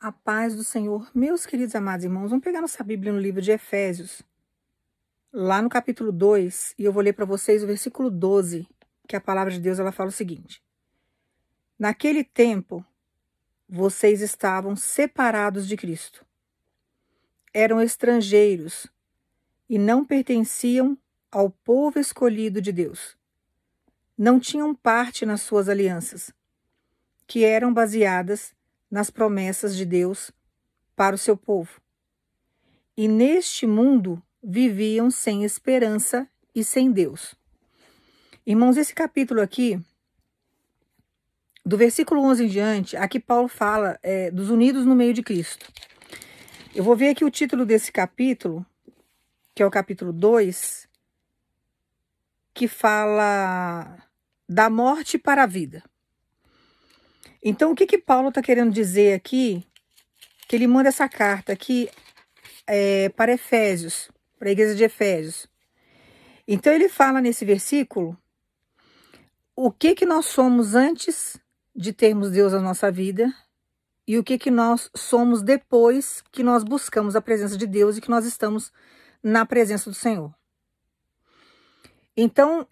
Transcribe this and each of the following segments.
A paz do Senhor, meus queridos amados irmãos, vamos pegar nossa Bíblia no livro de Efésios, lá no capítulo 2, e eu vou ler para vocês o versículo 12, que a palavra de Deus ela fala o seguinte: Naquele tempo, vocês estavam separados de Cristo, eram estrangeiros e não pertenciam ao povo escolhido de Deus. Não tinham parte nas suas alianças, que eram baseadas nas promessas de Deus para o seu povo. E neste mundo viviam sem esperança e sem Deus. Irmãos, esse capítulo aqui, do versículo 11 em diante, aqui Paulo fala dos unidos no meio de Cristo. Eu vou ver aqui o título desse capítulo, que é o capítulo 2, que fala da morte para a vida. Então, o que Paulo está querendo dizer aqui? Que ele manda essa carta aqui para Efésios, para a igreja de Efésios. Então, ele fala nesse versículo o que nós somos antes de termos Deus na nossa vida e o que nós somos depois que nós buscamos a presença de Deus e que nós estamos na presença do Senhor. Então,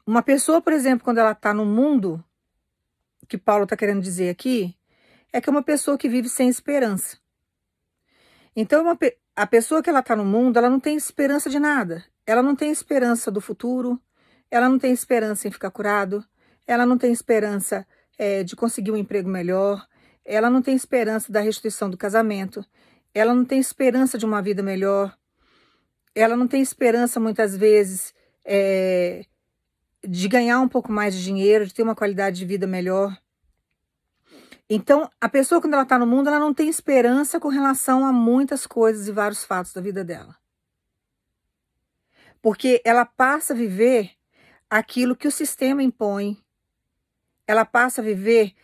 uma pessoa, por exemplo, quando ela está no mundo, o que Paulo está querendo dizer aqui, é que é uma pessoa que vive sem esperança. Então, a pessoa que ela está no mundo, ela não tem esperança de nada. Ela não tem esperança do futuro, ela não tem esperança em ficar curado, ela não tem esperança de conseguir um emprego melhor, ela não tem esperança da restituição do casamento, ela não tem esperança de uma vida melhor, ela não tem esperança, muitas vezes, de ganhar um pouco mais de dinheiro, de ter uma qualidade de vida melhor. Então, a pessoa, quando ela está no mundo, ela não tem esperança com relação a muitas coisas e vários fatos da vida dela. Porque ela passa a viver aquilo que o sistema impõe, ela passa a viver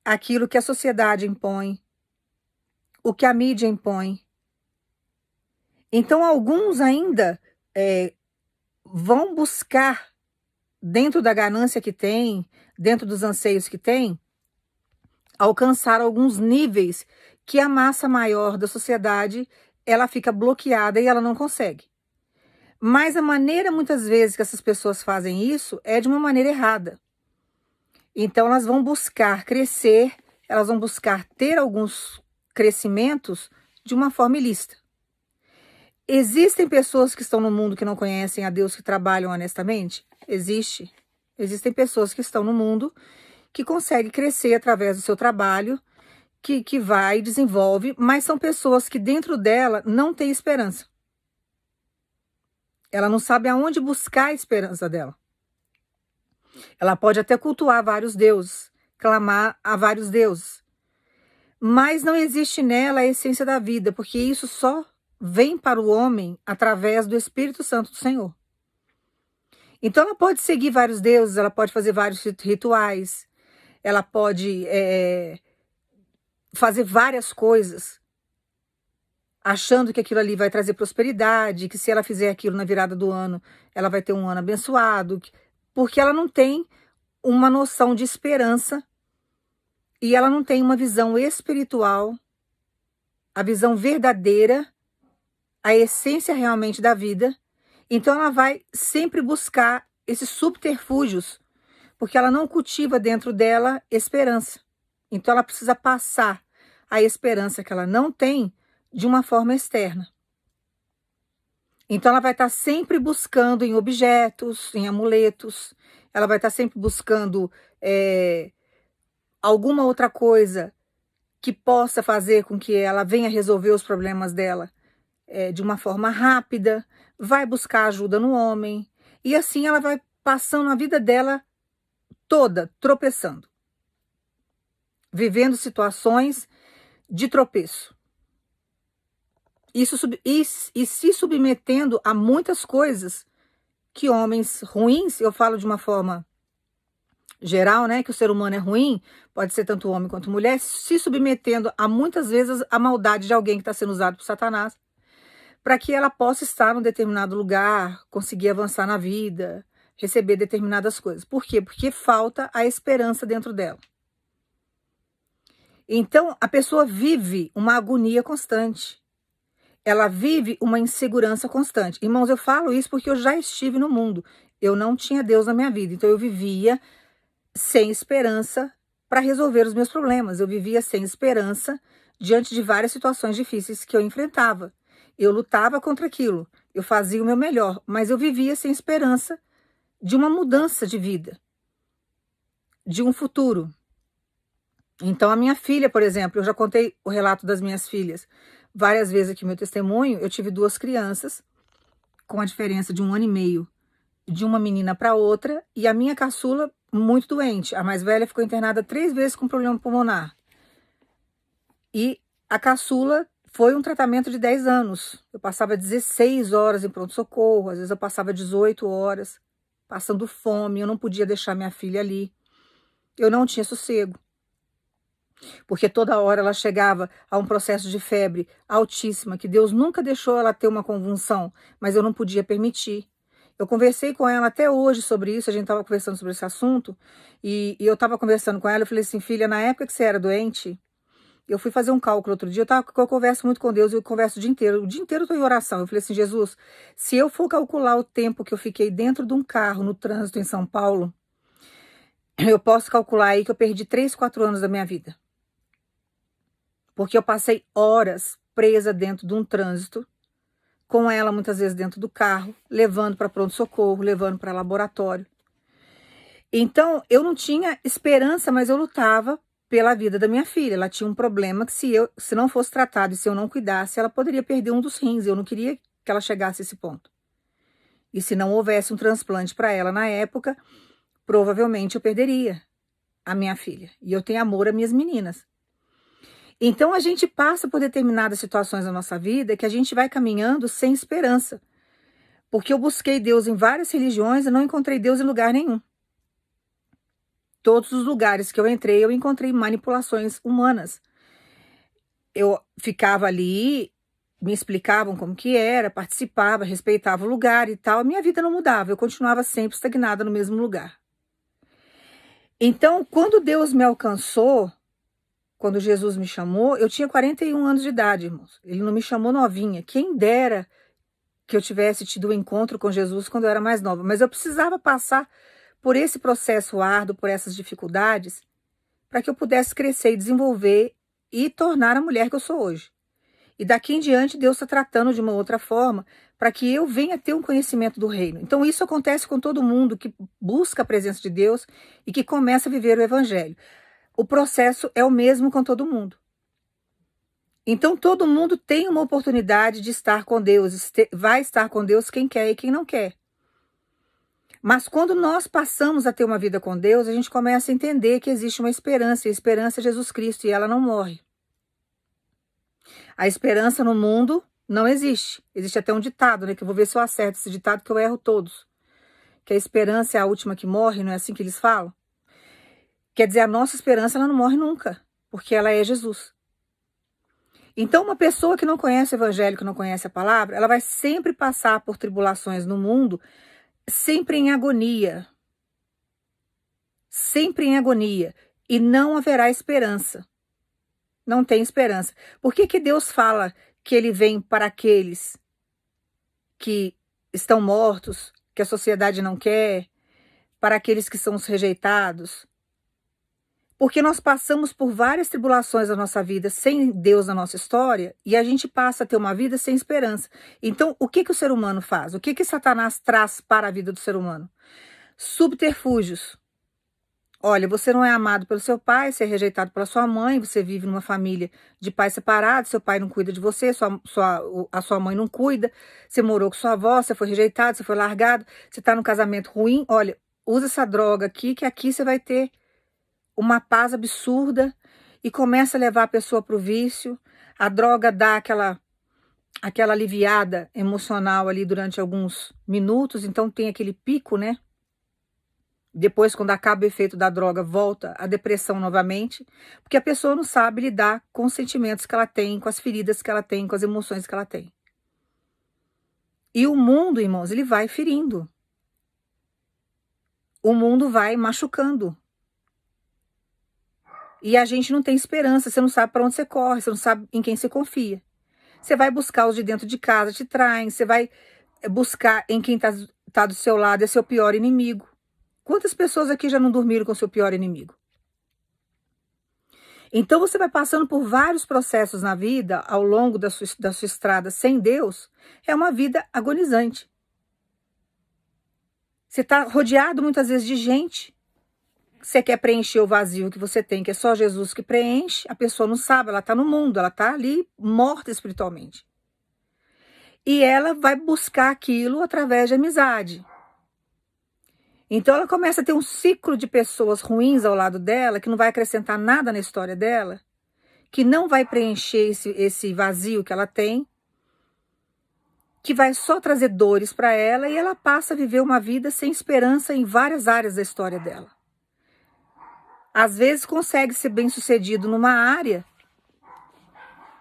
aquilo que a sociedade impõe, o que a mídia impõe. Então, alguns ainda vão buscar, dentro da ganância que tem, dentro dos anseios que tem, alcançar alguns níveis que a massa maior da sociedade ela fica bloqueada e ela não consegue. Mas a maneira, muitas vezes, que essas pessoas fazem isso é de uma maneira errada. Então, elas vão buscar crescer, elas vão buscar ter alguns crescimentos de uma forma ilícita. Existem pessoas que estão no mundo que não conhecem a Deus, que trabalham honestamente? Existe. Existem pessoas que estão no mundo que conseguem crescer através do seu trabalho, que vai e desenvolve, mas são pessoas que dentro dela não tem esperança. Ela não sabe aonde buscar a esperança dela. Ela pode até cultuar vários deuses, clamar a vários deuses, mas não existe nela a essência da vida, porque isso só vem para o homem através do Espírito Santo do Senhor. Então ela pode seguir vários deuses, ela pode fazer vários rituais, ela pode fazer várias coisas, achando que aquilo ali vai trazer prosperidade, que se ela fizer aquilo na virada do ano, ela vai ter um ano abençoado, porque ela não tem uma noção de esperança e ela não tem uma visão espiritual, a visão verdadeira, a essência realmente da vida. Então ela vai sempre buscar esses subterfúgios, porque ela não cultiva dentro dela esperança. Então ela precisa passar a esperança que ela não tem de uma forma externa. Então ela vai estar sempre buscando em objetos, em amuletos, ela vai estar sempre buscando alguma outra coisa que possa fazer com que ela venha resolver os problemas dela de uma forma rápida, vai buscar ajuda no homem, e assim ela vai passando a vida dela toda tropeçando, vivendo situações de tropeço. E se submetendo a muitas coisas que homens ruins, eu falo de uma forma geral, né, que o ser humano é ruim, pode ser tanto homem quanto mulher, se submetendo a muitas vezes a maldade de alguém que está sendo usado por Satanás, para que ela possa estar num determinado lugar, conseguir avançar na vida, receber determinadas coisas. Por quê? Porque falta a esperança dentro dela. Então, a pessoa vive uma agonia constante. Ela vive uma insegurança constante. Irmãos, eu falo isso porque eu já estive no mundo. Eu não tinha Deus na minha vida. Então, eu vivia sem esperança para resolver os meus problemas. Eu vivia sem esperança diante de várias situações difíceis que eu enfrentava. Eu lutava contra aquilo. Eu fazia o meu melhor. Mas eu vivia sem esperança de uma mudança de vida, de um futuro. Então, a minha filha, por exemplo, eu já contei o relato das minhas filhas várias vezes aqui, meu testemunho. Eu tive 2 crianças, com a diferença de 1 ano e meio, de uma menina para outra, e a minha caçula muito doente. A mais velha ficou internada 3 vezes com problema pulmonar. E a caçula foi um tratamento de 10 anos. Eu passava 16 horas em pronto-socorro, às vezes eu passava 18 horas, passando fome, eu não podia deixar minha filha ali. Eu não tinha sossego, porque toda hora ela chegava a um processo de febre altíssima, que Deus nunca deixou ela ter uma convulsão, mas eu não podia permitir. Eu conversei com ela até hoje sobre isso, a gente estava conversando sobre esse assunto, e eu estava conversando com ela, eu falei assim, filha, na época que você era doente, eu fui fazer um cálculo outro dia, eu converso muito com Deus, eu converso o dia inteiro eu estou em oração. Eu falei assim, Jesus, se eu for calcular o tempo que eu fiquei dentro de um carro no trânsito em São Paulo, eu posso calcular aí que eu perdi 3, 4 anos da minha vida. Porque eu passei horas presa dentro de um trânsito, com ela muitas vezes dentro do carro, levando para pronto-socorro, levando para laboratório. Então, eu não tinha esperança, mas eu lutava pela vida da minha filha. Ela tinha um problema que se não fosse tratado e se eu não cuidasse, ela poderia perder um dos rins. Eu não queria que ela chegasse a esse ponto. E se não houvesse um transplante para ela na época, provavelmente eu perderia a minha filha. E eu tenho amor às minhas meninas. Então a gente passa por determinadas situações na nossa vida que a gente vai caminhando sem esperança. Porque eu busquei Deus em várias religiões e não encontrei Deus em lugar nenhum. Todos os lugares que eu entrei, eu encontrei manipulações humanas. Eu ficava ali, me explicavam como que era, participava, respeitava o lugar e tal. A minha vida não mudava, eu continuava sempre estagnada no mesmo lugar. Então, quando Deus me alcançou, quando Jesus me chamou, eu tinha 41 anos de idade, irmãos. Ele não me chamou novinha. Quem dera que eu tivesse tido um encontro com Jesus quando eu era mais nova. Mas eu precisava passar por esse processo árduo, por essas dificuldades, para que eu pudesse crescer e desenvolver e tornar a mulher que eu sou hoje. E daqui em diante, Deus está tratando de uma outra forma para que eu venha ter um conhecimento do reino. Então, isso acontece com todo mundo que busca a presença de Deus e que começa a viver o evangelho. O processo é o mesmo com todo mundo. Então, todo mundo tem uma oportunidade de estar com Deus. Vai estar com Deus quem quer e quem não quer. Mas quando nós passamos a ter uma vida com Deus, a gente começa a entender que existe uma esperança. E a esperança é Jesus Cristo e ela não morre. A esperança no mundo não existe. Existe até um ditado, né? Que eu vou ver se eu acerto esse ditado, que eu erro todos. Que a esperança é a última que morre, não é assim que eles falam? Quer dizer, a nossa esperança ela não morre nunca, porque ela é Jesus. Então, uma pessoa que não conhece o evangelho, que não conhece a palavra, ela vai sempre passar por tribulações no mundo, sempre em agonia. Sempre em agonia. E não haverá esperança. Não tem esperança. Por que Deus fala que ele vem para aqueles que estão mortos, que a sociedade não quer, para aqueles que são os rejeitados? Porque nós passamos por várias tribulações na nossa vida sem Deus na nossa história e a gente passa a ter uma vida sem esperança. Então, o que o ser humano faz? O que Satanás traz para a vida do ser humano? Subterfúgios. Olha, você não é amado pelo seu pai, você é rejeitado pela sua mãe, você vive numa família de pais separados, seu pai não cuida de você, a sua mãe não cuida, você morou com sua avó, você foi rejeitado, você foi largado, você está num casamento ruim. Olha, usa essa droga aqui, que aqui você vai ter uma paz absurda e começa a levar a pessoa para o vício. A droga dá aquela aliviada emocional ali durante alguns minutos, então tem aquele pico, né? Depois, quando acaba o efeito da droga, volta a depressão novamente, porque a pessoa não sabe lidar com os sentimentos que ela tem, com as feridas que ela tem, com as emoções que ela tem. E o mundo, irmãos, ele vai ferindo. O mundo vai machucando. E a gente não tem esperança, você não sabe para onde você corre, você não sabe em quem você confia. Você vai buscar os de dentro de casa, te traem, você vai buscar em quem tá do seu lado, é seu pior inimigo. Quantas pessoas aqui já não dormiram com seu pior inimigo? Então você vai passando por vários processos na vida, ao longo da sua estrada sem Deus, é uma vida agonizante. Você está rodeado muitas vezes de gente. Você quer preencher o vazio que você tem, que é só Jesus que preenche, a pessoa não sabe, ela está no mundo, ela está ali morta espiritualmente. E ela vai buscar aquilo através de amizade. Então ela começa a ter um ciclo de pessoas ruins ao lado dela, que não vai acrescentar nada na história dela, que não vai preencher esse vazio que ela tem, que vai só trazer dores para ela, e ela passa a viver uma vida sem esperança em várias áreas da história dela. Às vezes consegue ser bem-sucedido numa área,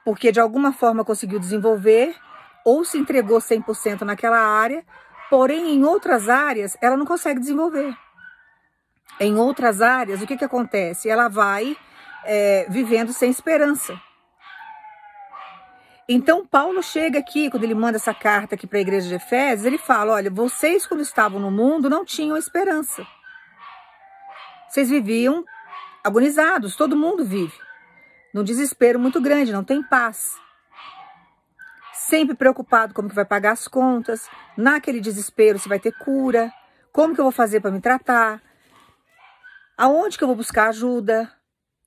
porque de alguma forma conseguiu desenvolver, ou se entregou 100% naquela área, porém em outras áreas ela não consegue desenvolver. Em outras áreas, o que acontece? Ela vai vivendo sem esperança. Então Paulo chega aqui, quando ele manda essa carta aqui para a igreja de Efésios, ele fala, olha, vocês quando estavam no mundo não tinham esperança. Vocês viviam agonizados, todo mundo vive. Num desespero muito grande, não tem paz. Sempre preocupado como que vai pagar as contas, naquele desespero se vai ter cura, como que eu vou fazer para me tratar, aonde que eu vou buscar ajuda,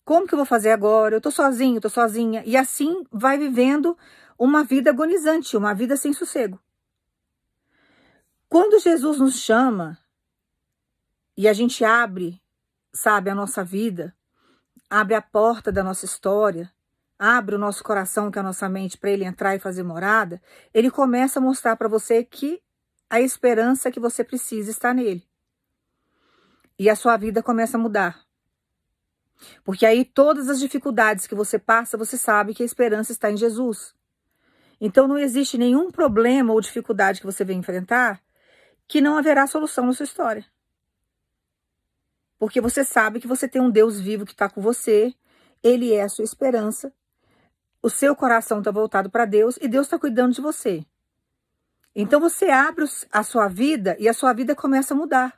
como que eu vou fazer agora, eu tô sozinho, tô sozinha, e assim vai vivendo uma vida agonizante, uma vida sem sossego. Quando Jesus nos chama e a gente abre, sabe, a nossa vida, abre a porta da nossa história, abre o nosso coração, que é a nossa mente, para ele entrar e fazer morada, ele começa a mostrar para você que a esperança que você precisa está nele. E a sua vida começa a mudar. Porque aí todas as dificuldades que você passa, você sabe que a esperança está em Jesus. Então não existe nenhum problema ou dificuldade que você venha enfrentar que não haverá solução na sua história. Porque você sabe que você tem um Deus vivo que está com você, ele é a sua esperança, o seu coração está voltado para Deus e Deus está cuidando de você. Então você abre a sua vida e a sua vida começa a mudar.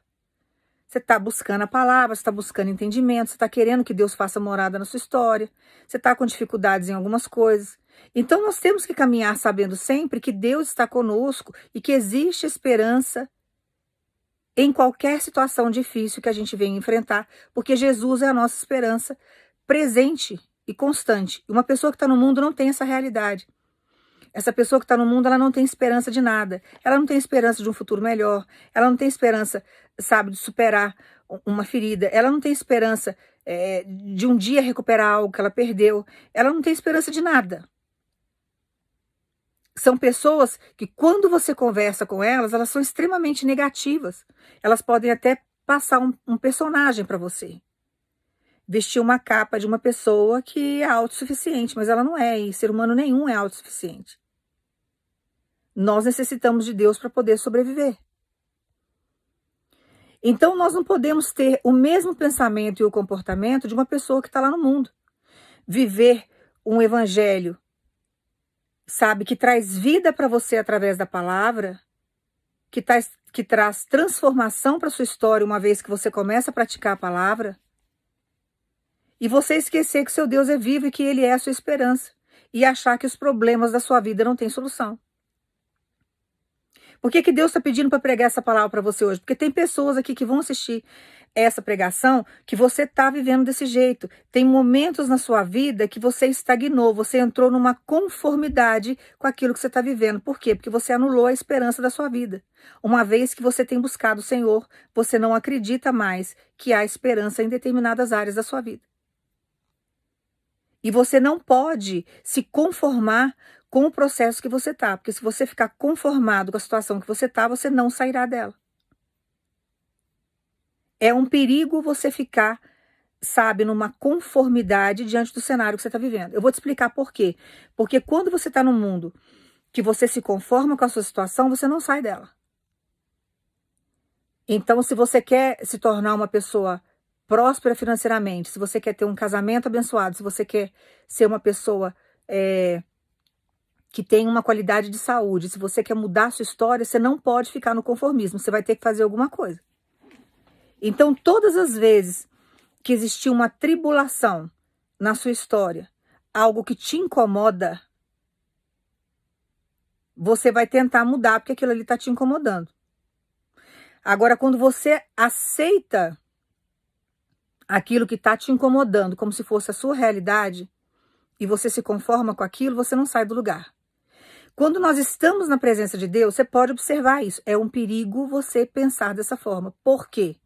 Você está buscando a palavra, você está buscando entendimento, você está querendo que Deus faça morada na sua história, você está com dificuldades em algumas coisas. Então nós temos que caminhar sabendo sempre que Deus está conosco e que existe esperança em qualquer situação difícil que a gente venha enfrentar, porque Jesus é a nossa esperança presente e constante. Uma pessoa que está no mundo não tem essa realidade. Essa pessoa que está no mundo, ela não tem esperança de nada. Ela não tem esperança de um futuro melhor. Ela não tem esperança, sabe, de superar uma ferida. Ela não tem esperança de um dia recuperar algo que ela perdeu. Ela não tem esperança de nada. São pessoas que, quando você conversa com elas, elas são extremamente negativas. Elas podem até passar um personagem para você. Vestir uma capa de uma pessoa que é autossuficiente, mas ela não é, e ser humano nenhum é autossuficiente. Nós necessitamos de Deus para poder sobreviver. Então nós não podemos ter o mesmo pensamento e o comportamento de uma pessoa que está lá no mundo. Viver um evangelho, sabe, que traz vida para você através da palavra, que traz transformação para sua história uma vez que você começa a praticar a palavra, e você esquecer que seu Deus é vivo e que ele é a sua esperança, e achar que os problemas da sua vida não têm solução. Por que Deus está pedindo para pregar essa palavra para você hoje? Porque tem pessoas aqui que vão assistir essa pregação que você está vivendo desse jeito. Tem momentos na sua vida que você estagnou, você entrou numa conformidade com aquilo que você está vivendo. Por quê? Porque você anulou a esperança da sua vida. Uma vez que você tem buscado o Senhor, você não acredita mais que há esperança em determinadas áreas da sua vida. E você não pode se conformar com o processo que você está, porque se você ficar conformado com a situação que você está, você não sairá dela. É um perigo você ficar, sabe, numa conformidade diante do cenário que você está vivendo. Eu vou te explicar por quê. Porque quando você está num mundo que você se conforma com a sua situação, você não sai dela. Então, se você quer se tornar uma pessoa próspera financeiramente, se você quer ter um casamento abençoado, se você quer ser uma pessoa que tem uma qualidade de saúde, se você quer mudar a sua história, você não pode ficar no conformismo, você vai ter que fazer alguma coisa. Então, todas as vezes que existir uma tribulação na sua história, algo que te incomoda, você vai tentar mudar, porque aquilo ali está te incomodando. Agora, quando você aceita aquilo que está te incomodando como se fosse a sua realidade, e você se conforma com aquilo, você não sai do lugar. Quando nós estamos na presença de Deus, você pode observar isso. É um perigo você pensar dessa forma. Por quê?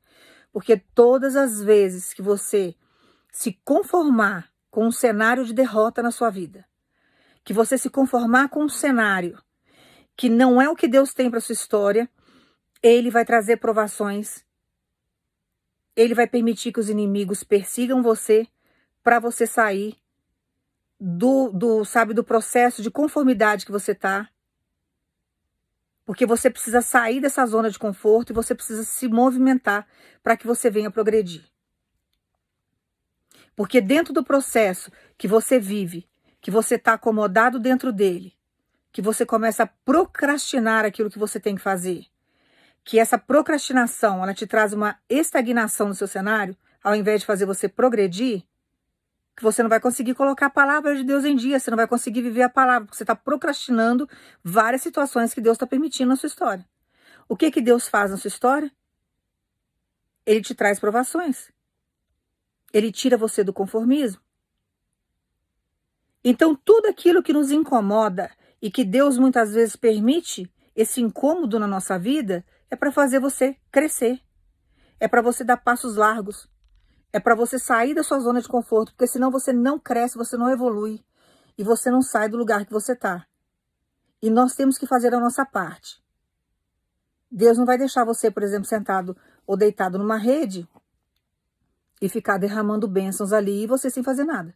Porque todas as vezes que você se conformar com um cenário de derrota na sua vida, que você se conformar com um cenário que não é o que Deus tem para sua história, Ele vai trazer provações, Ele vai permitir que os inimigos persigam você para você sair do processo de conformidade que você está. Porque você precisa sair dessa zona de conforto e você precisa se movimentar para que você venha progredir. Porque dentro do processo que você vive, que você está acomodado dentro dele, que você começa a procrastinar aquilo que você tem que fazer, que essa procrastinação, ela te traz uma estagnação no seu cenário, ao invés de fazer você progredir, que você não vai conseguir colocar a palavra de Deus em dia, você não vai conseguir viver a palavra, porque você está procrastinando várias situações que Deus está permitindo na sua história. O que que Deus faz na sua história? Ele te traz provações. Ele tira você do conformismo. Então, tudo aquilo que nos incomoda e que Deus muitas vezes permite esse incômodo na nossa vida é para fazer você crescer. É para você dar passos largos. É para você sair da sua zona de conforto, porque senão você não cresce, você não evolui e você não sai do lugar que você está. E nós temos que fazer a nossa parte. Deus não vai deixar você, por exemplo, sentado ou deitado numa rede e ficar derramando bênçãos ali e você sem fazer nada.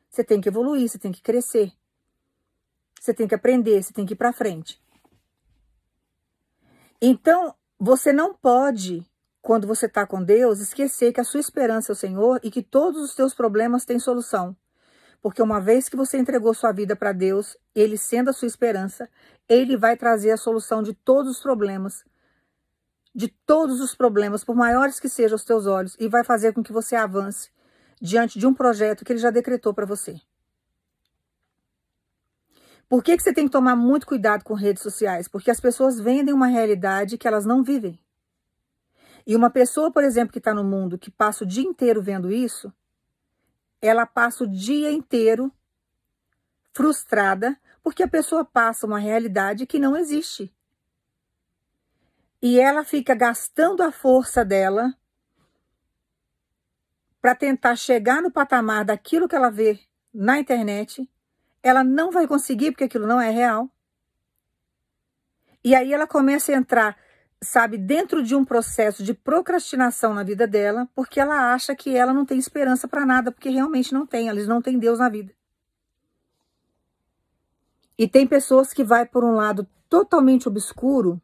Você tem que evoluir, você tem que crescer. Você tem que aprender, você tem que ir para frente. Então, você não pode, quando você está com Deus, esquecer que a sua esperança é o Senhor e que todos os seus problemas têm solução. Porque uma vez que você entregou sua vida para Deus, Ele sendo a sua esperança, Ele vai trazer a solução de todos os problemas. De todos os problemas, por maiores que sejam os teus olhos, e vai fazer com que você avance diante de um projeto que Ele já decretou para você. Por que você tem que tomar muito cuidado com redes sociais? Porque as pessoas vendem uma realidade que elas não vivem. E uma pessoa, por exemplo, que está no mundo, que passa o dia inteiro vendo isso, ela passa o dia inteiro frustrada, porque a pessoa passa uma realidade que não existe. E ela fica gastando a força dela para tentar chegar no patamar daquilo que ela vê na internet. Ela não vai conseguir, porque aquilo não é real. E aí ela começa a entrar, sabe, dentro de um processo de procrastinação na vida dela, porque ela acha que ela não tem esperança para nada, porque realmente não tem, eles não têm Deus na vida. E tem pessoas que vai por um lado totalmente obscuro,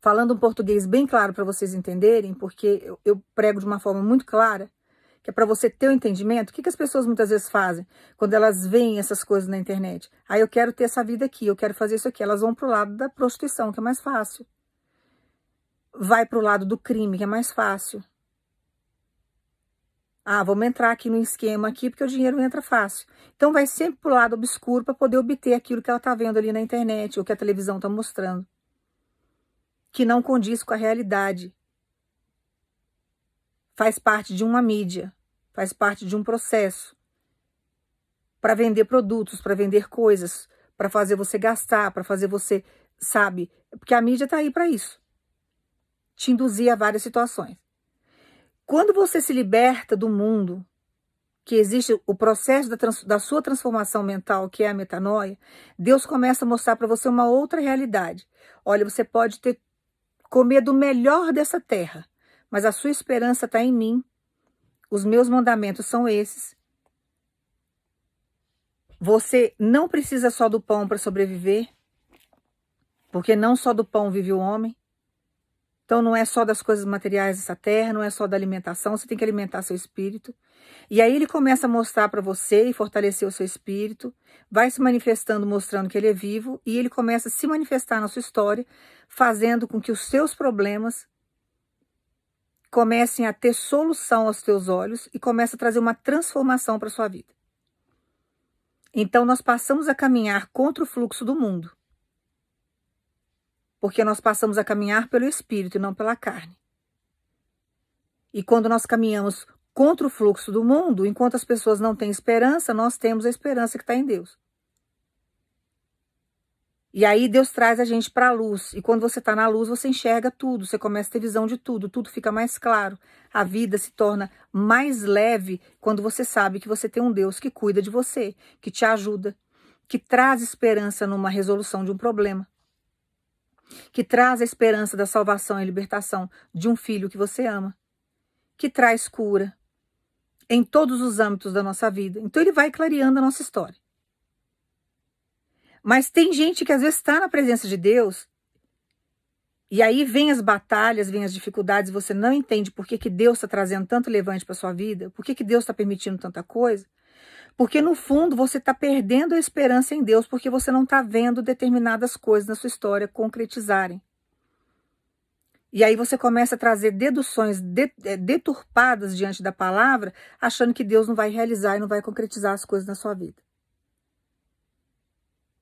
falando um português bem claro para vocês entenderem, porque eu prego de uma forma muito clara, que é para você ter o entendimento. O que as pessoas muitas vezes fazem quando elas veem essas coisas na internet? Eu quero ter essa vida aqui, eu quero fazer isso aqui. Elas vão para o lado da prostituição, que é mais fácil. Vai para o lado do crime, que é mais fácil. Vamos entrar aqui no esquema aqui, porque o dinheiro entra fácil. Então vai sempre para o lado obscuro para poder obter aquilo que ela está vendo ali na internet, ou que a televisão está mostrando. Que não condiz com a realidade. Faz parte de uma mídia, faz parte de um processo para vender produtos, para vender coisas, para fazer você gastar, para fazer você, sabe? Porque a mídia está aí para isso. Te induzir a várias situações. Quando você se liberta do mundo, que existe o processo da sua transformação mental, que é a metanoia, Deus começa a mostrar para você uma outra realidade. Olha, você pode comer do melhor dessa terra, mas a sua esperança está em mim. Os meus mandamentos são esses. Você não precisa só do pão para sobreviver, porque não só do pão vive o homem. Então não é só das coisas materiais dessa terra, não é só da alimentação, você tem que alimentar seu espírito. E aí ele começa a mostrar para você e fortalecer o seu espírito, vai se manifestando, mostrando que ele é vivo, e ele começa a se manifestar na sua história, fazendo com que os seus problemas comecem a ter solução aos teus olhos e comece a trazer uma transformação para sua vida. Então nós passamos a caminhar contra o fluxo do mundo. Porque nós passamos a caminhar pelo espírito e não pela carne. E quando nós caminhamos contra o fluxo do mundo, enquanto as pessoas não têm esperança, nós temos a esperança que está em Deus. E aí Deus traz a gente para a luz. E quando você está na luz, você enxerga tudo, você começa a ter visão de tudo, tudo fica mais claro. A vida se torna mais leve quando você sabe que você tem um Deus que cuida de você, que te ajuda, que traz esperança numa resolução de um problema, que traz a esperança da salvação e libertação de um filho que você ama, que traz cura em todos os âmbitos da nossa vida. Então ele vai clareando a nossa história. Mas tem gente que às vezes está na presença de Deus e aí vem as batalhas, vem as dificuldades, você não entende por que Deus está trazendo tanto levante para sua vida, por que Deus está permitindo tanta coisa. Porque no fundo você está perdendo a esperança em Deus, porque você não está vendo determinadas coisas na sua história concretizarem. E aí você começa a trazer deduções deturpadas diante da palavra, achando que Deus não vai realizar e não vai concretizar as coisas na sua vida.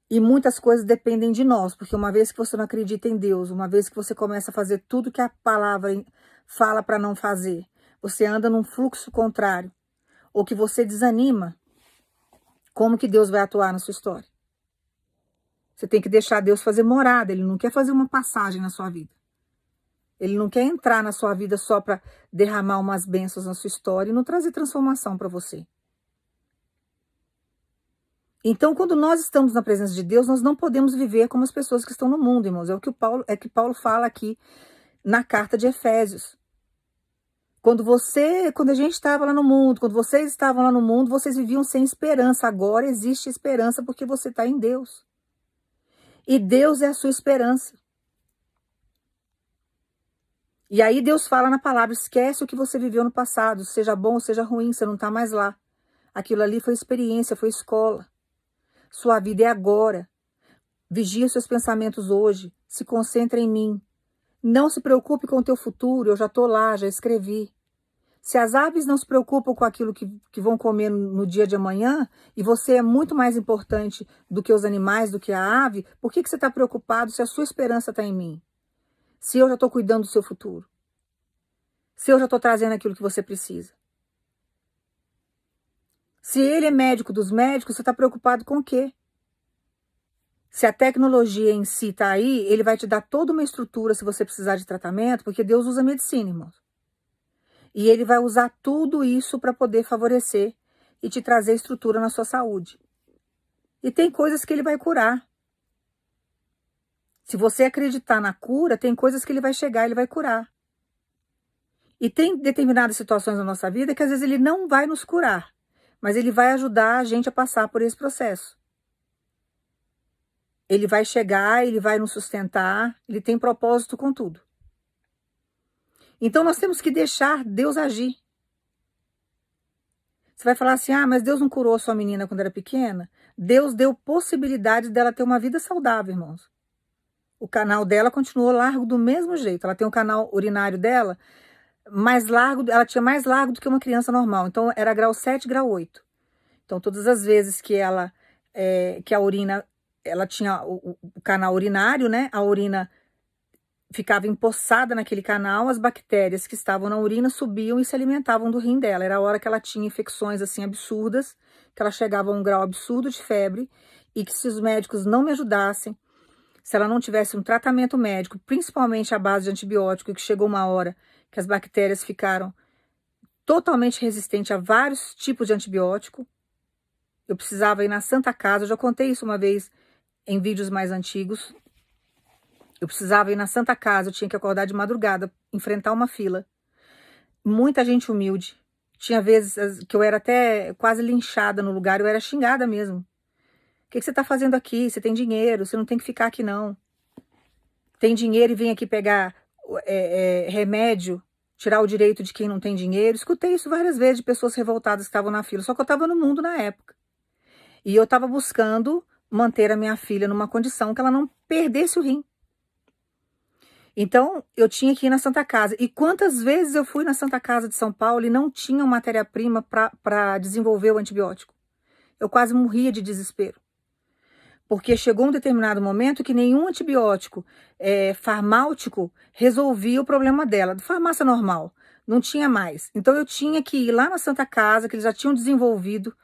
E muitas coisas dependem de nós, porque uma vez que você não acredita em Deus, uma vez que você começa a fazer tudo que a palavra fala para não fazer, você anda num fluxo contrário, ou que você desanima, como que Deus vai atuar na sua história? Você tem que deixar Deus fazer morada, Ele não quer fazer uma passagem na sua vida. Ele não quer entrar na sua vida só para derramar umas bênçãos na sua história e não trazer transformação para você. Então, quando nós estamos na presença de Deus, nós não podemos viver como as pessoas que estão no mundo, irmãos. É o que Paulo fala aqui na carta de Efésios. Quando a gente estava lá no mundo, quando vocês estavam lá no mundo, vocês viviam sem esperança. Agora existe esperança porque você está em Deus. E Deus é a sua esperança. E aí Deus fala na palavra, esquece o que você viveu no passado, seja bom ou seja ruim, você não está mais lá. Aquilo ali foi experiência, foi escola. Sua vida é agora. Vigia seus pensamentos hoje. Se concentre em mim. Não se preocupe com o teu futuro. Eu já estou lá, já escrevi. Se as aves não se preocupam com aquilo que vão comer no dia de amanhã, e você é muito mais importante do que os animais, do que a ave, por que você está preocupado se a sua esperança está em mim? Se eu já estou cuidando do seu futuro. Se eu já estou trazendo aquilo que você precisa. Se ele é médico dos médicos, você está preocupado com o quê? Se a tecnologia em si está aí, ele vai te dar toda uma estrutura se você precisar de tratamento, porque Deus usa medicina, irmãos. E ele vai usar tudo isso para poder favorecer e te trazer estrutura na sua saúde. E tem coisas que ele vai curar. Se você acreditar na cura, tem coisas que ele vai chegar e ele vai curar. E tem determinadas situações na nossa vida que às vezes ele não vai nos curar, mas ele vai ajudar a gente a passar por esse processo. Ele vai chegar, ele vai nos sustentar, ele tem propósito com tudo. Então nós temos que deixar Deus agir. Você vai falar assim, mas Deus não curou a sua menina quando era pequena? Deus deu possibilidade dela ter uma vida saudável, irmãos. O canal dela continuou largo do mesmo jeito. Ela tem um canal urinário dela mais largo, ela tinha mais largo do que uma criança normal. Então era grau 7, grau 8. Então todas as vezes que que a urina, ela tinha o canal urinário, né? A urina ficava empoçada naquele canal, as bactérias que estavam na urina subiam e se alimentavam do rim dela. Era a hora que ela tinha infecções assim absurdas, que ela chegava a um grau absurdo de febre, e que se os médicos não me ajudassem, se ela não tivesse um tratamento médico, principalmente à base de antibiótico, que chegou uma hora que as bactérias ficaram totalmente resistentes a vários tipos de antibiótico. Eu precisava ir na Santa Casa, eu já contei isso uma vez em vídeos mais antigos. Eu precisava ir na Santa Casa, eu tinha que acordar de madrugada, enfrentar uma fila. Muita gente humilde. Tinha vezes que eu era até quase linchada no lugar, eu era xingada mesmo. O que você está fazendo aqui? Você tem dinheiro, você não tem que ficar aqui não. Tem dinheiro e vem aqui pegar remédio, tirar o direito de quem não tem dinheiro. Escutei isso várias vezes de pessoas revoltadas que estavam na fila, só que eu estava no mundo na época. E eu estava buscando manter a minha filha numa condição que ela não perdesse o rim. Então, eu tinha que ir na Santa Casa. E quantas vezes eu fui na Santa Casa de São Paulo e não tinha matéria-prima para desenvolver o antibiótico? Eu quase morria de desespero. Porque chegou um determinado momento que nenhum antibiótico farmacêutico resolvia o problema dela, de farmácia normal. Não tinha mais. Então, eu tinha que ir lá na Santa Casa, que eles já tinham desenvolvido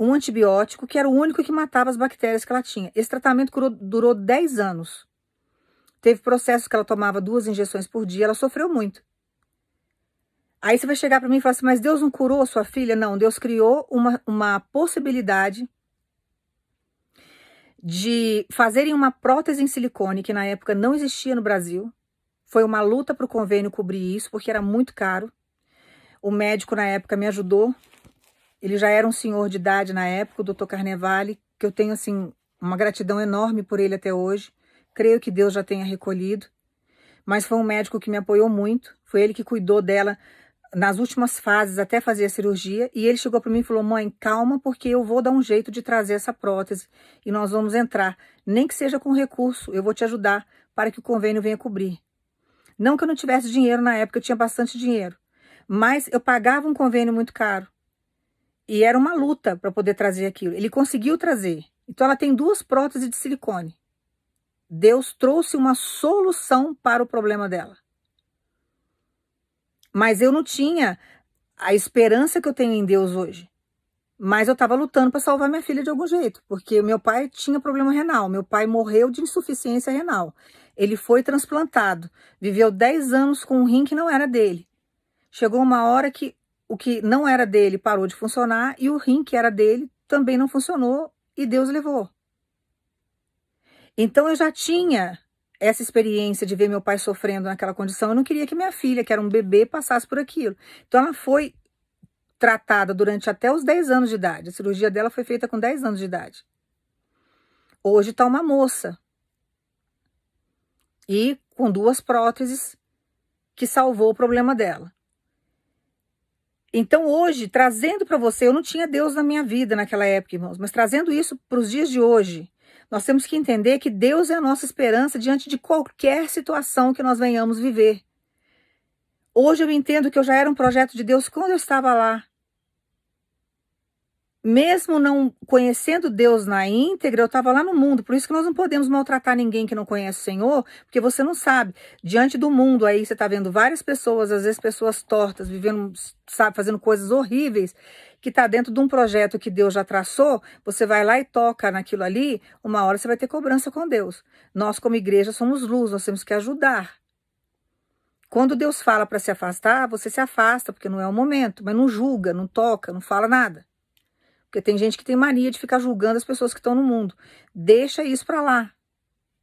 um antibiótico, que era o único que matava as bactérias que ela tinha. Esse tratamento durou 10 anos. Teve processos que ela tomava 2 injeções por dia, ela sofreu muito. Aí você vai chegar para mim e falar assim, mas Deus não curou a sua filha? Não, Deus criou uma possibilidade de fazerem uma prótese em silicone, que na época não existia no Brasil. Foi uma luta para o convênio cobrir isso, porque era muito caro. O médico na época me ajudou. Ele já era um senhor de idade na época, o Dr. Carnevale, que eu tenho assim uma gratidão enorme por ele até hoje. Creio que Deus já tenha recolhido. Mas foi um médico que me apoiou muito. Foi ele que cuidou dela nas últimas fases até fazer a cirurgia. E ele chegou para mim e falou, mãe, calma, porque eu vou dar um jeito de trazer essa prótese. E nós vamos entrar. Nem que seja com recurso, eu vou te ajudar para que o convênio venha cobrir. Não que eu não tivesse dinheiro na época, eu tinha bastante dinheiro. Mas eu pagava um convênio muito caro. E era uma luta para poder trazer aquilo. Ele conseguiu trazer. Então ela tem 2 próteses de silicone. Deus trouxe uma solução para o problema dela. Mas eu não tinha a esperança que eu tenho em Deus hoje. Mas eu estava lutando para salvar minha filha de algum jeito. Porque meu pai tinha problema renal. Meu pai morreu de insuficiência renal. Ele foi transplantado. Viveu 10 anos com um rim que não era dele. Chegou uma hora que o que não era dele parou de funcionar. E o rim que era dele também não funcionou. E Deus levou. Então eu já tinha essa experiência de ver meu pai sofrendo naquela condição. Eu não queria que minha filha, que era um bebê, passasse por aquilo. Então ela foi tratada durante até os 10 anos de idade. A cirurgia dela foi feita com 10 anos de idade. Hoje está uma moça. E com 2 próteses que salvou o problema dela. Então hoje, trazendo para você, eu não tinha Deus na minha vida naquela época, irmãos, mas trazendo isso para os dias de hoje, nós temos que entender que Deus é a nossa esperança diante de qualquer situação que nós venhamos viver. Hoje eu entendo que eu já era um projeto de Deus quando eu estava lá. Mesmo não conhecendo Deus na íntegra, eu estava lá no mundo. Por isso que nós não podemos maltratar ninguém que não conhece o Senhor, porque você não sabe. Diante do mundo aí, você está vendo várias pessoas, às vezes pessoas tortas, vivendo, sabe, fazendo coisas horríveis, que está dentro de um projeto que Deus já traçou, você vai lá e toca naquilo ali, uma hora você vai ter cobrança com Deus. Nós, como igreja, somos luz, nós temos que ajudar. Quando Deus fala para se afastar, você se afasta, porque não é o momento, mas não julga, não toca, não fala nada. Porque tem gente que tem mania de ficar julgando as pessoas que estão no mundo. Deixa isso para lá.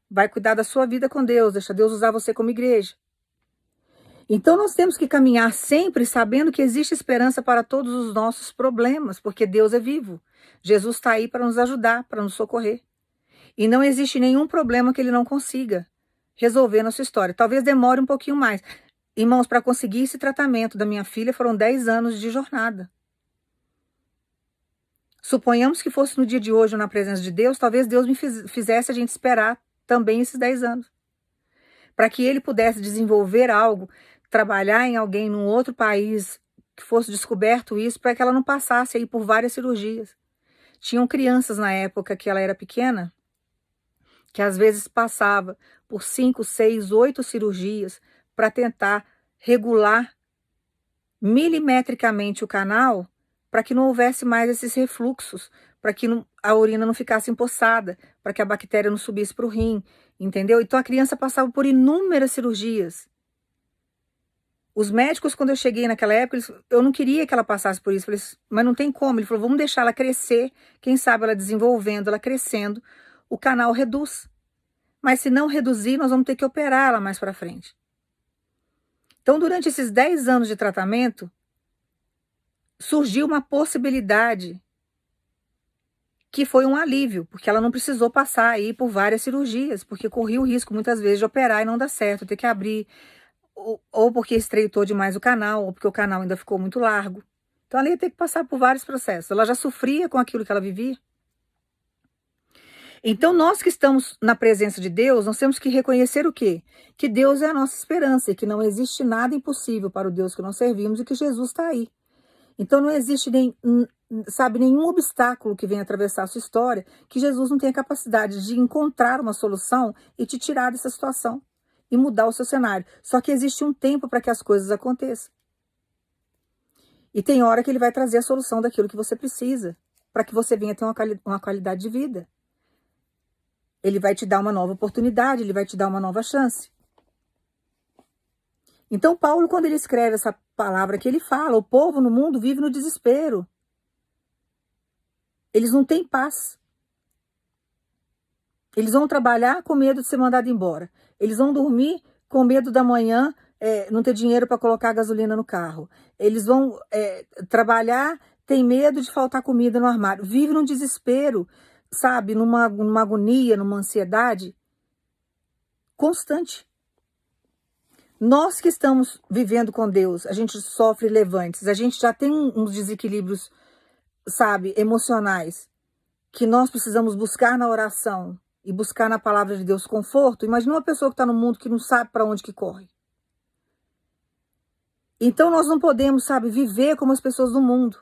Vai cuidar da sua vida com Deus. Deixa Deus usar você como igreja. Então nós temos que caminhar sempre sabendo que existe esperança para todos os nossos problemas, porque Deus é vivo. Jesus está aí para nos ajudar, para nos socorrer. E não existe nenhum problema que ele não consiga resolver na sua história. Talvez demore um pouquinho mais. Irmãos, para conseguir esse tratamento da minha filha foram 10 anos de jornada. Suponhamos que fosse no dia de hoje ou na presença de Deus, talvez Deus me fizesse a gente esperar também esses 10 anos. Para que ele pudesse desenvolver algo, trabalhar em alguém num outro país, que fosse descoberto isso, para que ela não passasse aí por várias cirurgias. Tinham crianças na época que ela era pequena, que às vezes passava por 5, 6, 8 cirurgias para tentar regular milimetricamente o canal, para que não houvesse mais esses refluxos, para que a urina não ficasse empoçada, para que a bactéria não subisse para o rim, entendeu? Então a criança passava por inúmeras cirurgias. Os médicos, quando eu cheguei naquela época, eu não queria que ela passasse por isso, eu falei, mas não tem como. Ele falou, vamos deixar ela crescer, quem sabe ela desenvolvendo, ela crescendo, o canal reduz. Mas se não reduzir, nós vamos ter que operar ela mais para frente. Então, durante esses 10 anos de tratamento, surgiu uma possibilidade que foi um alívio, porque ela não precisou passar aí por várias cirurgias, porque corria o risco muitas vezes de operar e não dar certo, ter que abrir, ou porque estreitou demais o canal, ou porque o canal ainda ficou muito largo. Então ela ia ter que passar por vários processos. Ela já sofria com aquilo que ela vivia. Então nós que estamos na presença de Deus, nós temos que reconhecer o quê? Que Deus é a nossa esperança e que não existe nada impossível para o Deus que nós servimos e que Jesus está aí. Então não existe nenhum obstáculo que venha atravessar a sua história que Jesus não tenha capacidade de encontrar uma solução e te tirar dessa situação e mudar o seu cenário. Só que existe um tempo para que as coisas aconteçam. E tem hora que ele vai trazer a solução daquilo que você precisa, para que você venha ter uma qualidade de vida. Ele vai te dar uma nova oportunidade, ele vai te dar uma nova chance. Então Paulo, quando ele escreve essa palavra que ele fala, o povo no mundo vive no desespero. Eles não têm paz. Eles vão trabalhar com medo de ser mandado embora. Eles vão dormir com medo da manhã não ter dinheiro para colocar gasolina no carro. Eles vão trabalhar, tem medo de faltar comida no armário. Vive num desespero, sabe? Numa agonia, numa ansiedade constante. Nós que estamos vivendo com Deus, a gente sofre levantes, a gente já tem uns desequilíbrios, sabe, emocionais, que nós precisamos buscar na oração e buscar na palavra de Deus conforto. Imagina uma pessoa que está no mundo que não sabe para onde que corre. Então nós não podemos, sabe, viver como as pessoas do mundo,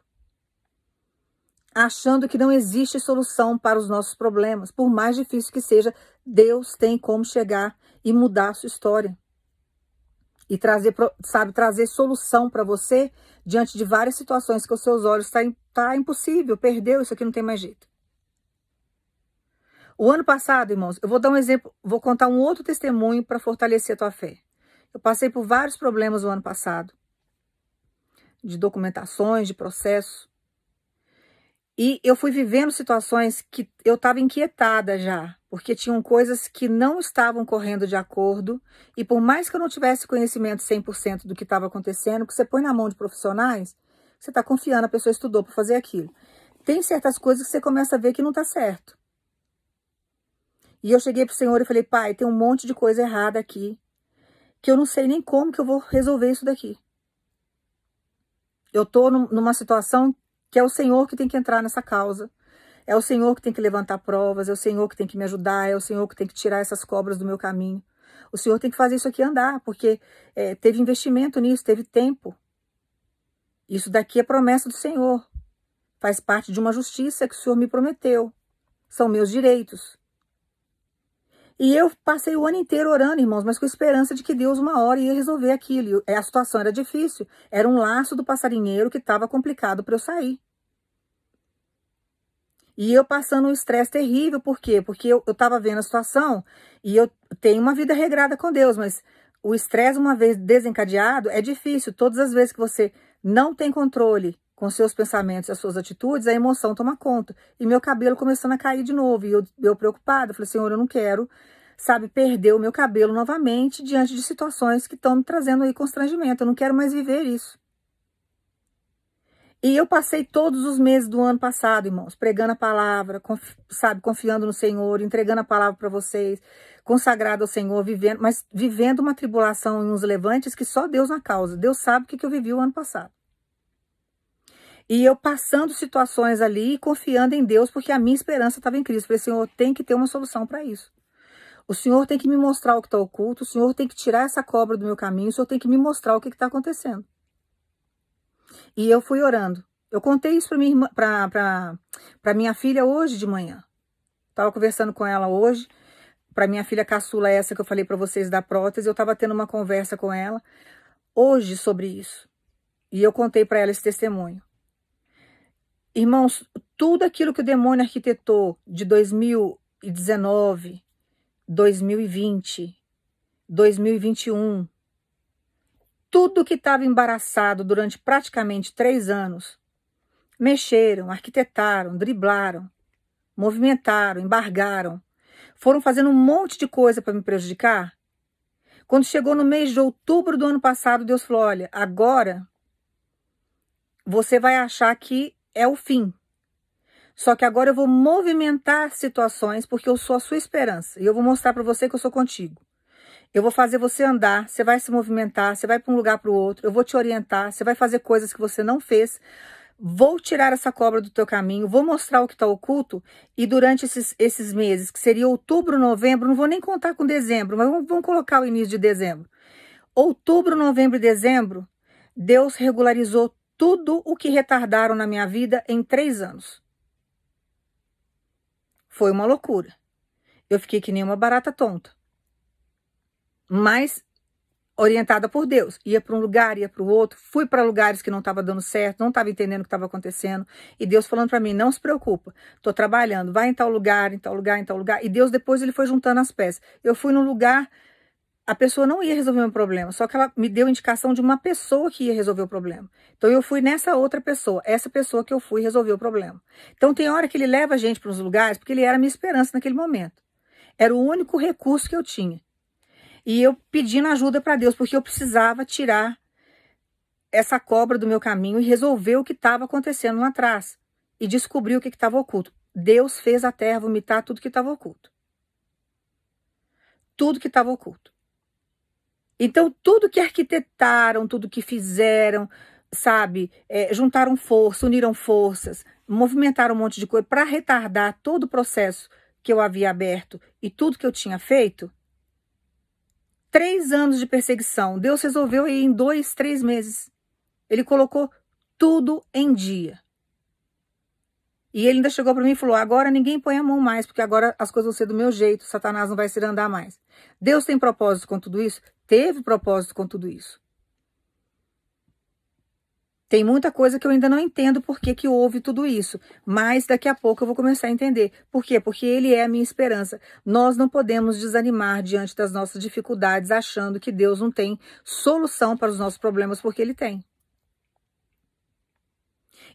achando que não existe solução para os nossos problemas. Por mais difícil que seja, Deus tem como chegar e mudar a sua história. E trazer solução para você diante de várias situações que os seus olhos tá impossível, perdeu, isso aqui não tem mais jeito. O ano passado, irmãos, eu vou dar um exemplo, vou contar um outro testemunho para fortalecer a tua fé. Eu passei por vários problemas o ano passado, de documentações, de processos. E eu fui vivendo situações que eu estava inquietada já, porque tinham coisas que não estavam correndo de acordo, e por mais que eu não tivesse conhecimento 100% do que estava acontecendo, que você põe na mão de profissionais, você está confiando, a pessoa estudou para fazer aquilo. Tem certas coisas que você começa a ver que não está certo. E eu cheguei para o Senhor e falei, pai, tem um monte de coisa errada aqui, que eu não sei nem como que eu vou resolver isso daqui. Eu estou numa situação que é o Senhor que tem que entrar nessa causa. É o Senhor que tem que levantar provas, é o Senhor que tem que me ajudar, é o Senhor que tem que tirar essas cobras do meu caminho. O Senhor tem que fazer isso aqui andar, porque teve investimento nisso, teve tempo. Isso daqui é promessa do Senhor. Faz parte de uma justiça que o Senhor me prometeu. São meus direitos. E eu passei o ano inteiro orando, irmãos, mas com a esperança de que Deus uma hora ia resolver aquilo. A situação era difícil. Era um laço do passarinheiro que estava complicado para eu sair. E eu passando um estresse terrível, por quê? Porque eu estava vendo a situação e eu tenho uma vida regrada com Deus, mas o estresse, uma vez desencadeado, é difícil. Todas as vezes que você não tem controle com seus pensamentos e as suas atitudes, a emoção toma conta. E meu cabelo começando a cair de novo. E eu preocupada, falei, Senhor, eu não quero, sabe, perder o meu cabelo novamente diante de situações que estão me trazendo aí constrangimento. Eu não quero mais viver isso. E eu passei todos os meses do ano passado, irmãos, pregando a palavra, confiando no Senhor, entregando a palavra para vocês, consagrado ao Senhor, mas vivendo uma tribulação e uns levantes que só Deus na causa. Deus sabe o que eu vivi o ano passado. E eu passando situações ali, confiando em Deus, porque a minha esperança estava em Cristo. Falei, Senhor, tem que ter uma solução para isso. O Senhor tem que me mostrar o que está oculto, o Senhor tem que tirar essa cobra do meu caminho, o Senhor tem que me mostrar o que está acontecendo. E eu fui orando. Eu contei isso para minha filha hoje de manhã. Estava conversando com ela hoje, para minha filha caçula, essa que eu falei para vocês da prótese, eu estava tendo uma conversa com ela hoje sobre isso. E eu contei para ela esse testemunho. Irmãos, tudo aquilo que o demônio arquitetou de 2019, 2020, 2021, tudo que estava embaraçado durante praticamente 3 anos, mexeram, arquitetaram, driblaram, movimentaram, embargaram, foram fazendo um monte de coisa para me prejudicar. Quando chegou no mês de outubro do ano passado, Deus falou, olha, agora você vai achar que é o fim. Só que agora eu vou movimentar situações porque eu sou a sua esperança. E eu vou mostrar para você que eu sou contigo. Eu vou fazer você andar, você vai se movimentar, você vai para um lugar para o outro, eu vou te orientar, você vai fazer coisas que você não fez. Vou tirar essa cobra do teu caminho, vou mostrar o que está oculto, e durante esses meses, que seria outubro, novembro, não vou nem contar com dezembro, mas vamos colocar o início de dezembro. Outubro, novembro e dezembro, Deus regularizou tudo o que retardaram na minha vida em 3 anos. Foi uma loucura. Eu fiquei que nem uma barata tonta. Mas orientada por Deus. Ia para um lugar, ia para o outro, fui para lugares que não estava dando certo, não estava entendendo o que estava acontecendo, e Deus falando para mim, não se preocupa, estou trabalhando, vai em tal lugar, em tal lugar, em tal lugar, e Deus depois ele foi juntando as peças. Eu fui num lugar, a pessoa não ia resolver o meu problema, só que ela me deu indicação de uma pessoa que ia resolver o problema. Então eu fui nessa outra pessoa, essa pessoa que eu fui resolver o problema. Então tem hora que ele leva a gente para os lugares, porque ele era a minha esperança naquele momento. Era o único recurso que eu tinha. E eu pedindo ajuda para Deus, porque eu precisava tirar essa cobra do meu caminho e resolver o que estava acontecendo lá atrás. E descobrir o que estava oculto. Deus fez a terra vomitar tudo que estava oculto. Tudo que estava oculto. Então, tudo que arquitetaram, tudo que fizeram, sabe, juntaram força, uniram forças, movimentaram um monte de coisa para retardar todo o processo que eu havia aberto e tudo que eu tinha feito. 3 anos de perseguição. Deus resolveu aí em 2, 3 meses. Ele colocou tudo em dia. E ele ainda chegou para mim e falou, agora ninguém põe a mão mais, porque agora as coisas vão ser do meu jeito, Satanás não vai se andar mais. Deus tem propósito com tudo isso? Teve propósito com tudo isso. Tem muita coisa que eu ainda não entendo por que houve tudo isso, mas daqui a pouco eu vou começar a entender. Por quê? Porque ele é a minha esperança. Nós não podemos desanimar diante das nossas dificuldades, achando que Deus não tem solução para os nossos problemas, porque ele tem.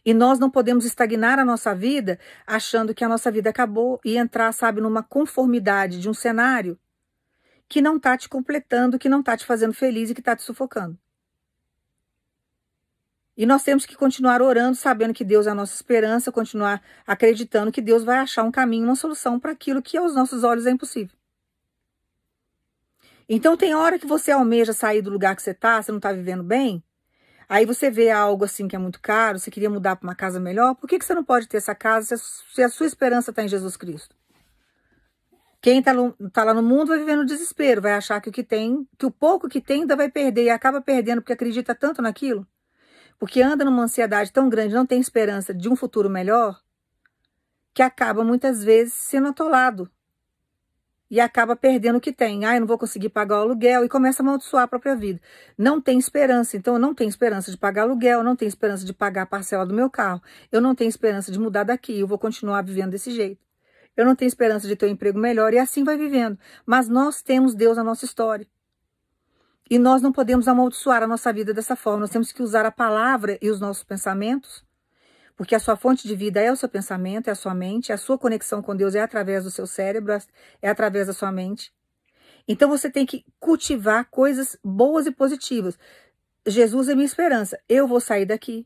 E nós não podemos estagnar a nossa vida achando que a nossa vida acabou e entrar, sabe, numa conformidade de um cenário que não está te completando, que não está te fazendo feliz e que está te sufocando. E nós temos que continuar orando, sabendo que Deus é a nossa esperança, continuar acreditando que Deus vai achar um caminho, uma solução para aquilo que aos nossos olhos é impossível. Então tem hora que você almeja sair do lugar que você não está vivendo bem, aí você vê algo assim que é muito caro, você queria mudar para uma casa melhor, por que você não pode ter essa casa se a sua esperança está em Jesus Cristo? Quem tá lá no mundo vai viver no desespero, vai achar que o que tem, que o pouco que tem ainda vai perder e acaba perdendo porque acredita tanto naquilo. Porque anda numa ansiedade tão grande, não tem esperança de um futuro melhor, que acaba muitas vezes sendo atolado. E acaba perdendo o que tem. Eu não vou conseguir pagar o aluguel e começa a amaldiçoar a própria vida. Não tem esperança. Então eu não tenho esperança de pagar aluguel, eu não tenho esperança de pagar a parcela do meu carro. Eu não tenho esperança de mudar daqui, eu vou continuar vivendo desse jeito. Eu não tenho esperança de ter um emprego melhor e assim vai vivendo. Mas nós temos Deus na nossa história. E nós não podemos amaldiçoar a nossa vida dessa forma. Nós temos que usar a palavra e os nossos pensamentos, porque a sua fonte de vida é o seu pensamento, é a sua mente, a sua conexão com Deus é através do seu cérebro, é através da sua mente. Então você tem que cultivar coisas boas e positivas. Jesus é minha esperança. Eu vou sair daqui.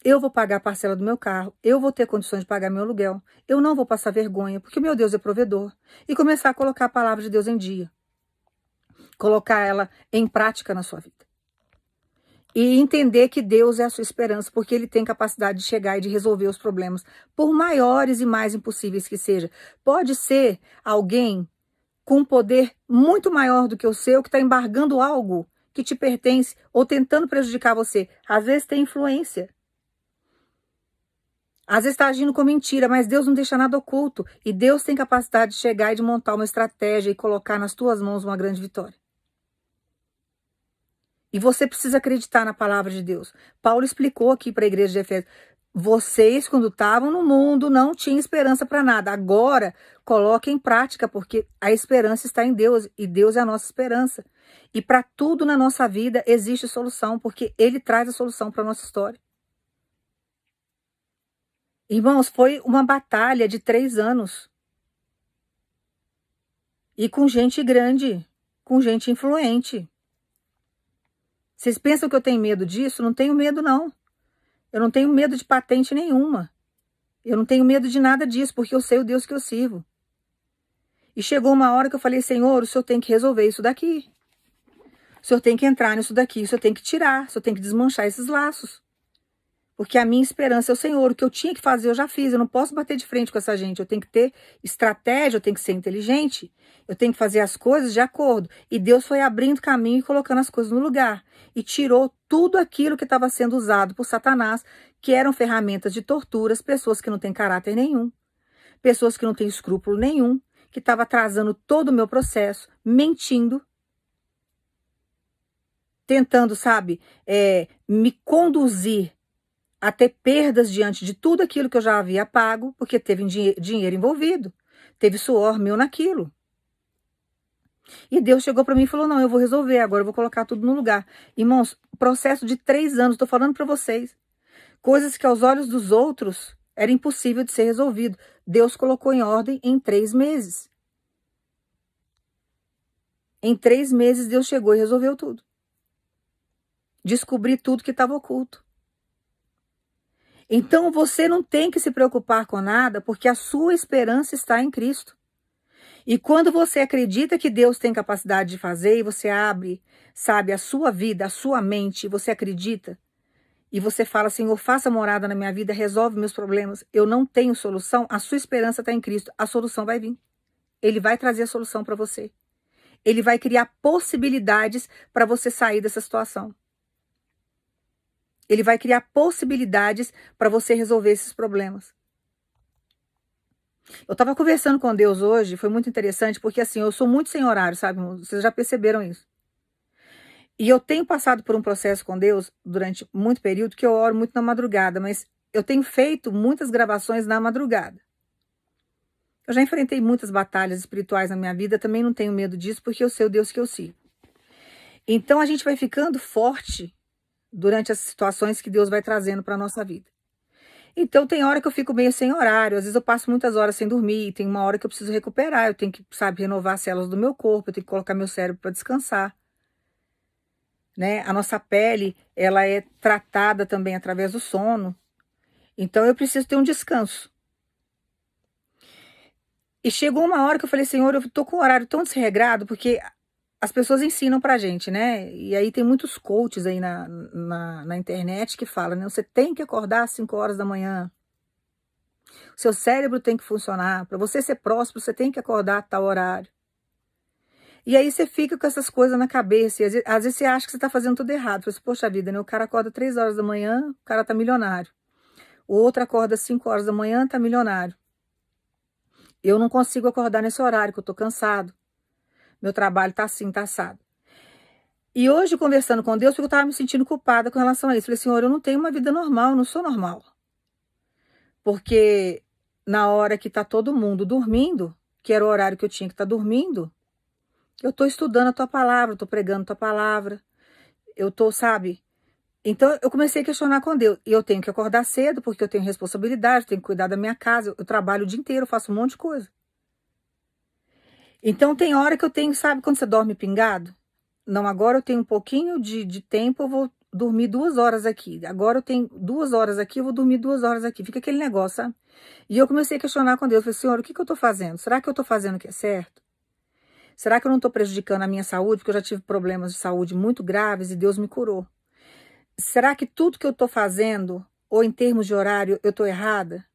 Eu vou pagar a parcela do meu carro. Eu vou ter condições de pagar meu aluguel. Eu não vou passar vergonha, porque o meu Deus é provedor. E começar a colocar a palavra de Deus em dia. Colocar ela em prática na sua vida. E entender que Deus é a sua esperança, porque ele tem capacidade de chegar e de resolver os problemas, por maiores e mais impossíveis que seja. Pode ser alguém com um poder muito maior do que o seu, que está embargando algo que te pertence ou tentando prejudicar você. Às vezes tem influência. Às vezes está agindo com mentira, mas Deus não deixa nada oculto. E Deus tem capacidade de chegar e de montar uma estratégia e colocar nas tuas mãos uma grande vitória. E você precisa acreditar na palavra de Deus. Paulo explicou aqui para a igreja de Efésios. Vocês, quando estavam no mundo, não tinham esperança para nada. Agora, coloque em prática, porque a esperança está em Deus. E Deus é a nossa esperança. E para tudo na nossa vida existe solução, porque Ele traz a solução para a nossa história. Irmãos, foi uma batalha de 3 anos. E com gente grande, com gente influente. Vocês pensam que eu tenho medo disso? Não tenho medo, não. Eu não tenho medo de patente nenhuma. Eu não tenho medo de nada disso, porque eu sei o Deus que eu sirvo. E chegou uma hora que eu falei, Senhor, o Senhor tem que resolver isso daqui. O Senhor tem que entrar nisso daqui, o Senhor tem que tirar, o Senhor tem que desmanchar esses laços. Porque a minha esperança é o Senhor, o que eu tinha que fazer eu já fiz, eu não posso bater de frente com essa gente, eu tenho que ter estratégia, eu tenho que ser inteligente, eu tenho que fazer as coisas de acordo. E Deus foi abrindo caminho e colocando as coisas no lugar. E tirou tudo aquilo que estava sendo usado por Satanás, que eram ferramentas de torturas, pessoas que não têm caráter nenhum, pessoas que não têm escrúpulo nenhum, que estava atrasando todo o meu processo, mentindo, tentando, sabe, me conduzir a ter perdas diante de tudo aquilo que eu já havia pago, porque teve dinheiro envolvido, teve suor meu naquilo. E Deus chegou para mim e falou, não, eu vou resolver, agora eu vou colocar tudo no lugar. Irmãos, processo de 3 anos, estou falando para vocês, coisas que aos olhos dos outros era impossível de ser resolvido. Deus colocou em ordem em 3 meses. Em 3 meses Deus chegou e resolveu tudo. Descobri tudo que estava oculto. Então você não tem que se preocupar com nada, porque a sua esperança está em Cristo. E quando você acredita que Deus tem capacidade de fazer, e você abre, sabe, a sua vida, a sua mente, você acredita, e você fala, Senhor, faça morada na minha vida, resolve meus problemas, eu não tenho solução, a sua esperança está em Cristo, a solução vai vir. Ele vai trazer a solução para você. Ele vai criar possibilidades para você sair dessa situação. Ele vai criar possibilidades para você resolver esses problemas. Eu estava conversando com Deus hoje, foi muito interessante, porque assim, eu sou muito sem horário, sabe? Vocês já perceberam isso. E eu tenho passado por um processo com Deus durante muito período que eu oro muito na madrugada, mas eu tenho feito muitas gravações na madrugada. Eu já enfrentei muitas batalhas espirituais na minha vida, também não tenho medo disso, porque eu sei o Deus que eu sirvo. Então a gente vai ficando forte durante as situações que Deus vai trazendo para a nossa vida. Então tem hora que eu fico meio sem horário, às vezes eu passo muitas horas sem dormir, tem uma hora que eu preciso recuperar, eu tenho que, sabe, renovar as células do meu corpo, eu tenho que colocar meu cérebro para descansar, né? A nossa pele, ela é tratada também através do sono, então eu preciso ter um descanso. E chegou uma hora que eu falei, Senhor, eu tô com o horário tão desregrado, porque as pessoas ensinam pra gente, né? E aí tem muitos coaches aí na internet que falam, né? Você tem que acordar às 5 horas da manhã. O seu cérebro tem que funcionar. Para você ser próspero, você tem que acordar a tal horário. E aí você fica com essas coisas na cabeça. E às vezes você acha que você tá fazendo tudo errado. Você fala assim, poxa vida, né? O cara acorda 3 horas da manhã, o cara tá milionário. O outro acorda 5 horas da manhã, tá milionário. Eu não consigo acordar nesse horário, que eu tô cansado. Meu trabalho tá assim, tá assado. E hoje, conversando com Deus, eu estava me sentindo culpada com relação a isso. Falei, Senhor, eu não tenho uma vida normal, eu não sou normal. Porque na hora que tá todo mundo dormindo, que era o horário que eu tinha que estar dormindo, eu tô estudando a tua palavra, eu tô pregando a tua palavra, eu tô, sabe? Então eu comecei a questionar com Deus. E eu tenho que acordar cedo, porque eu tenho responsabilidade, eu tenho que cuidar da minha casa, eu trabalho o dia inteiro, eu faço um monte de coisa. Então tem hora que eu tenho, sabe, quando você dorme pingado? Não, agora eu tenho um pouquinho de tempo, eu vou dormir 2 horas aqui. Agora eu tenho 2 horas aqui, eu vou dormir 2 horas aqui. Fica aquele negócio, sabe? E eu comecei a questionar com Deus. Falei, Senhor, o que eu tô fazendo? Será que eu tô fazendo o que é certo? Será que eu não tô prejudicando a minha saúde? Porque eu já tive problemas de saúde muito graves e Deus me curou. Será que tudo que eu tô fazendo, ou em termos de horário, eu tô errada?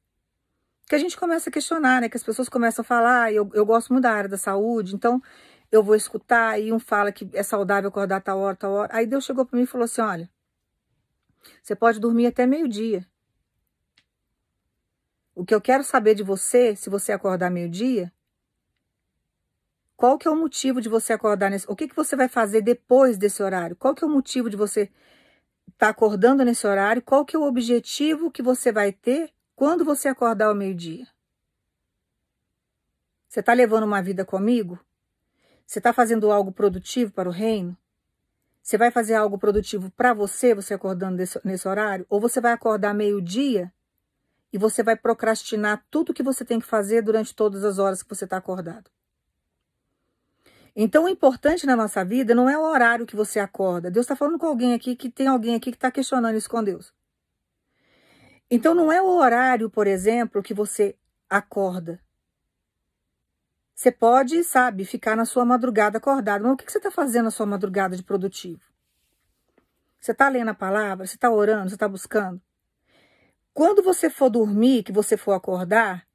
Que a gente começa a questionar, né? Que as pessoas começam a falar, eu gosto muito da área da saúde, então eu vou escutar, e um fala que é saudável acordar tal hora, tal hora. Aí Deus chegou para mim e falou assim, olha, você pode dormir até meio-dia. O que eu quero saber de você, se você acordar meio-dia, qual que é o motivo de você acordar nesse... O que você vai fazer depois desse horário? Qual que é o motivo de você estar acordando nesse horário? Qual que é o objetivo que você vai ter quando você acordar ao meio-dia? Você está levando uma vida comigo? Você está fazendo algo produtivo para o reino? Você vai fazer algo produtivo para você, você acordando nesse horário? Ou você vai acordar meio-dia e você vai procrastinar tudo que você tem que fazer durante todas as horas que você está acordado? Então, o importante na nossa vida não é o horário que você acorda. Deus está falando com alguém aqui, que tem alguém aqui que está questionando isso com Deus. Então não é o horário, por exemplo, que você acorda. Você pode, sabe, ficar na sua madrugada acordado, mas o que você está fazendo na sua madrugada de produtivo? Você está lendo a palavra? Você está orando? Você está buscando? Quando você for dormir, que você for acordar,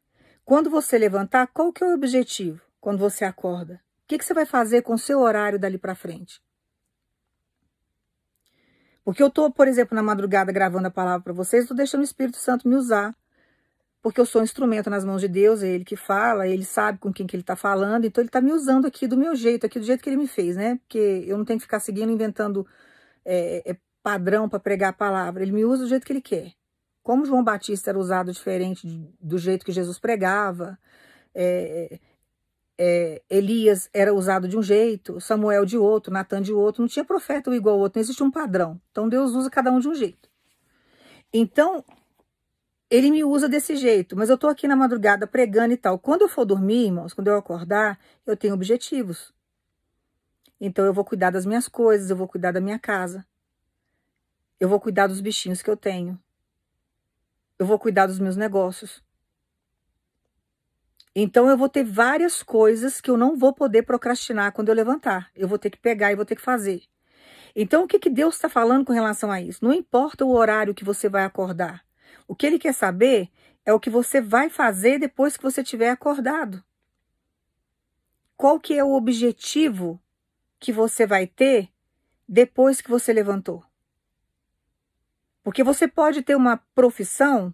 quando você levantar, qual que é o objetivo quando você acorda? O que você vai fazer com o seu horário dali para frente? Porque eu estou, por exemplo, na madrugada gravando a palavra para vocês, estou deixando o Espírito Santo me usar. Porque eu sou um instrumento nas mãos de Deus, é Ele que fala, Ele sabe com quem que Ele está falando, então Ele está me usando aqui do meu jeito, aqui do jeito que Ele me fez, né? Porque eu não tenho que ficar seguindo, inventando padrão para pregar a palavra. Ele me usa do jeito que Ele quer. Como João Batista era usado diferente do jeito que Jesus pregava, Elias era usado de um jeito, Samuel de outro, Natan de outro, não tinha profeta igual ao outro, não existe um padrão. Então Deus usa cada um de um jeito. Então, Ele me usa desse jeito, mas eu tô aqui na madrugada pregando e tal. Quando eu for dormir, irmãos, quando eu acordar, eu tenho objetivos. Então eu vou cuidar das minhas coisas, eu vou cuidar da minha casa. Eu vou cuidar dos bichinhos que eu tenho. Eu vou cuidar dos meus negócios. Então eu vou ter várias coisas que eu não vou poder procrastinar quando eu levantar. Eu vou ter que pegar e vou ter que fazer. Então o que que Deus está falando com relação a isso? Não importa o horário que você vai acordar. O que Ele quer saber é o que você vai fazer depois que você tiver acordado. Qual que é o objetivo que você vai ter depois que você levantou? Porque você pode ter uma profissão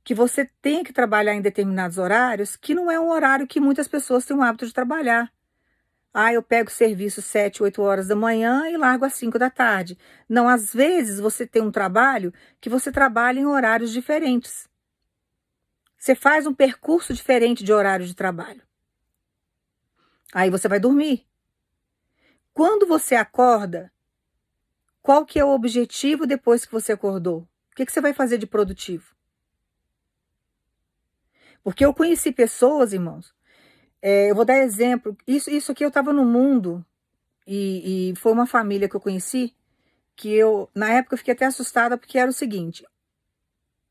que você tem que trabalhar em determinados horários, que não é um horário que muitas pessoas têm o hábito de trabalhar. Ah, eu pego serviço 7, 8 horas da manhã e largo às 5 da tarde. Não, às vezes você tem um trabalho que você trabalha em horários diferentes. Você faz um percurso diferente de horário de trabalho. Aí você vai dormir. Quando você acorda, qual que é o objetivo depois que você acordou? O que você vai fazer de produtivo? Porque eu conheci pessoas, irmãos, eu vou dar exemplo, isso aqui eu estava no mundo, e foi uma família que eu conheci, que na época eu fiquei até assustada, porque era o seguinte,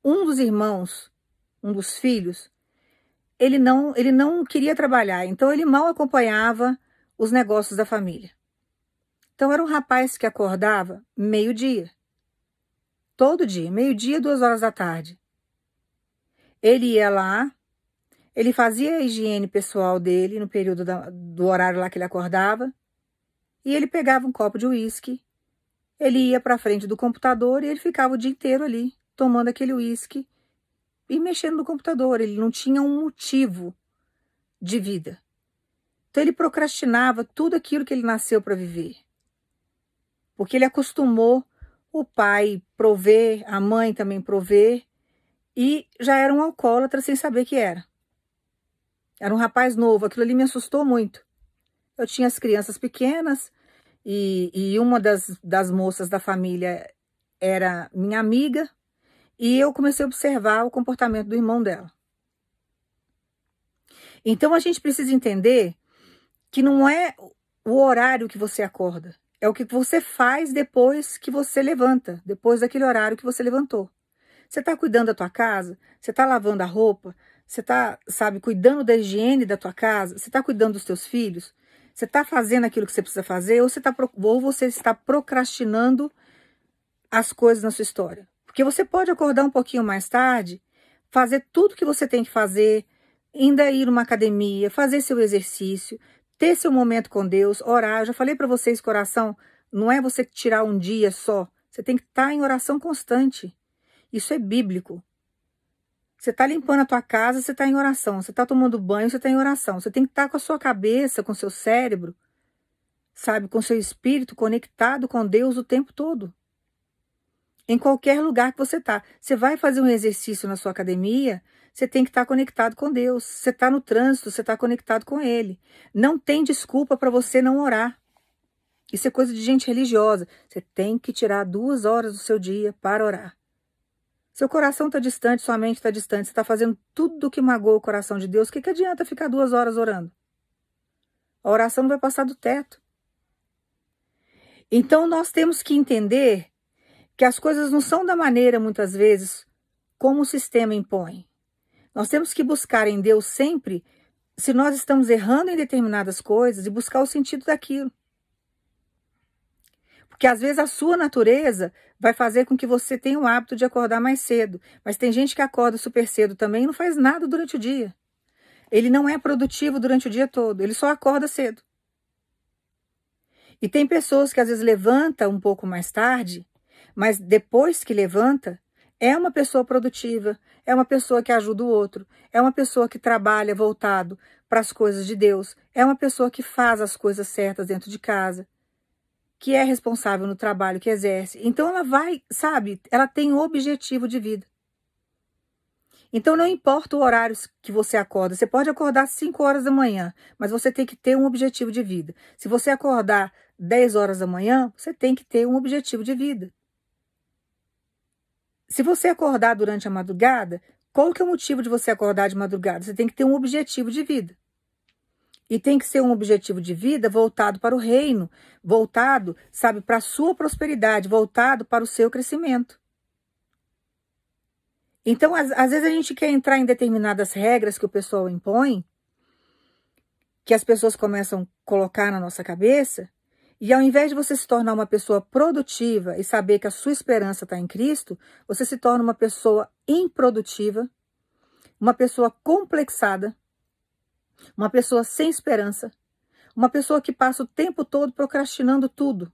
um dos irmãos, um dos filhos, ele não queria trabalhar, então ele mal acompanhava os negócios da família. Então era um rapaz que acordava meio-dia, todo dia, meio-dia, 2 horas da tarde. Ele ia lá, ele fazia a higiene pessoal dele no período do horário lá que ele acordava, e ele pegava um copo de uísque, ele ia para frente do computador e ele ficava o dia inteiro ali, tomando aquele uísque e mexendo no computador. Ele não tinha um motivo de vida. Então ele procrastinava tudo aquilo que ele nasceu para viver. Porque ele acostumou o pai prover, a mãe também prover, e já era um alcoólatra sem saber que era. Era um rapaz novo, aquilo ali me assustou muito. Eu tinha as crianças pequenas e uma das moças da família era minha amiga e eu comecei a observar o comportamento do irmão dela. Então a gente precisa entender que não é o horário que você acorda, é o que você faz depois que você levanta, depois daquele horário que você levantou. Você está cuidando da tua casa? Você está lavando a roupa? Você está, sabe, cuidando da higiene da tua casa? Você está cuidando dos teus filhos? Você está fazendo aquilo que você precisa fazer? Ou você está procrastinando as coisas na sua história? Porque você pode acordar um pouquinho mais tarde, fazer tudo que você tem que fazer, ainda ir numa academia, fazer seu exercício, ter seu momento com Deus, orar. Eu já falei para vocês que oração não é você tirar um dia só. Você tem que estar em oração constante. Isso é bíblico. Você está limpando a tua casa, você está em oração. Você está tomando banho, você está em oração. Você tem que estar com a sua cabeça, com o seu cérebro, sabe, com o seu espírito conectado com Deus o tempo todo. Em qualquer lugar que você está. Você vai fazer um exercício na sua academia, você tem que estar conectado com Deus. Você está no trânsito, você está conectado com Ele. Não tem desculpa para você não orar. Isso é coisa de gente religiosa. Você tem que tirar 2 horas do seu dia para orar. Seu coração está distante, sua mente está distante, você está fazendo tudo que magoa o coração de Deus. O que adianta ficar 2 horas orando? A oração não vai passar do teto. Então nós temos que entender que as coisas não são da maneira, muitas vezes, como o sistema impõe. Nós temos que buscar em Deus sempre, se nós estamos errando em determinadas coisas, e buscar o sentido daquilo. Porque às vezes a sua natureza vai fazer com que você tenha o hábito de acordar mais cedo. Mas tem gente que acorda super cedo também e não faz nada durante o dia. Ele não é produtivo durante o dia todo, ele só acorda cedo. E tem pessoas que às vezes levantam um pouco mais tarde, mas depois que levanta, é uma pessoa produtiva, é uma pessoa que ajuda o outro, é uma pessoa que trabalha voltado para as coisas de Deus, é uma pessoa que faz as coisas certas dentro de casa, que é responsável no trabalho que exerce. Então ela vai, sabe, ela tem um objetivo de vida. Então não importa o horário que você acorda, você pode acordar às 5 horas da manhã, mas você tem que ter um objetivo de vida. Se você acordar 10 horas da manhã, você tem que ter um objetivo de vida. Se você acordar durante a madrugada, qual que é o motivo de você acordar de madrugada? Você tem que ter um objetivo de vida. E tem que ser um objetivo de vida voltado para o reino, voltado, sabe, para a sua prosperidade, voltado para o seu crescimento. Então, às vezes a gente quer entrar em determinadas regras que o pessoal impõe, que as pessoas começam a colocar na nossa cabeça, e ao invés de você se tornar uma pessoa produtiva e saber que a sua esperança está em Cristo, você se torna uma pessoa improdutiva, uma pessoa complexada, uma pessoa sem esperança, uma pessoa que passa o tempo todo procrastinando tudo.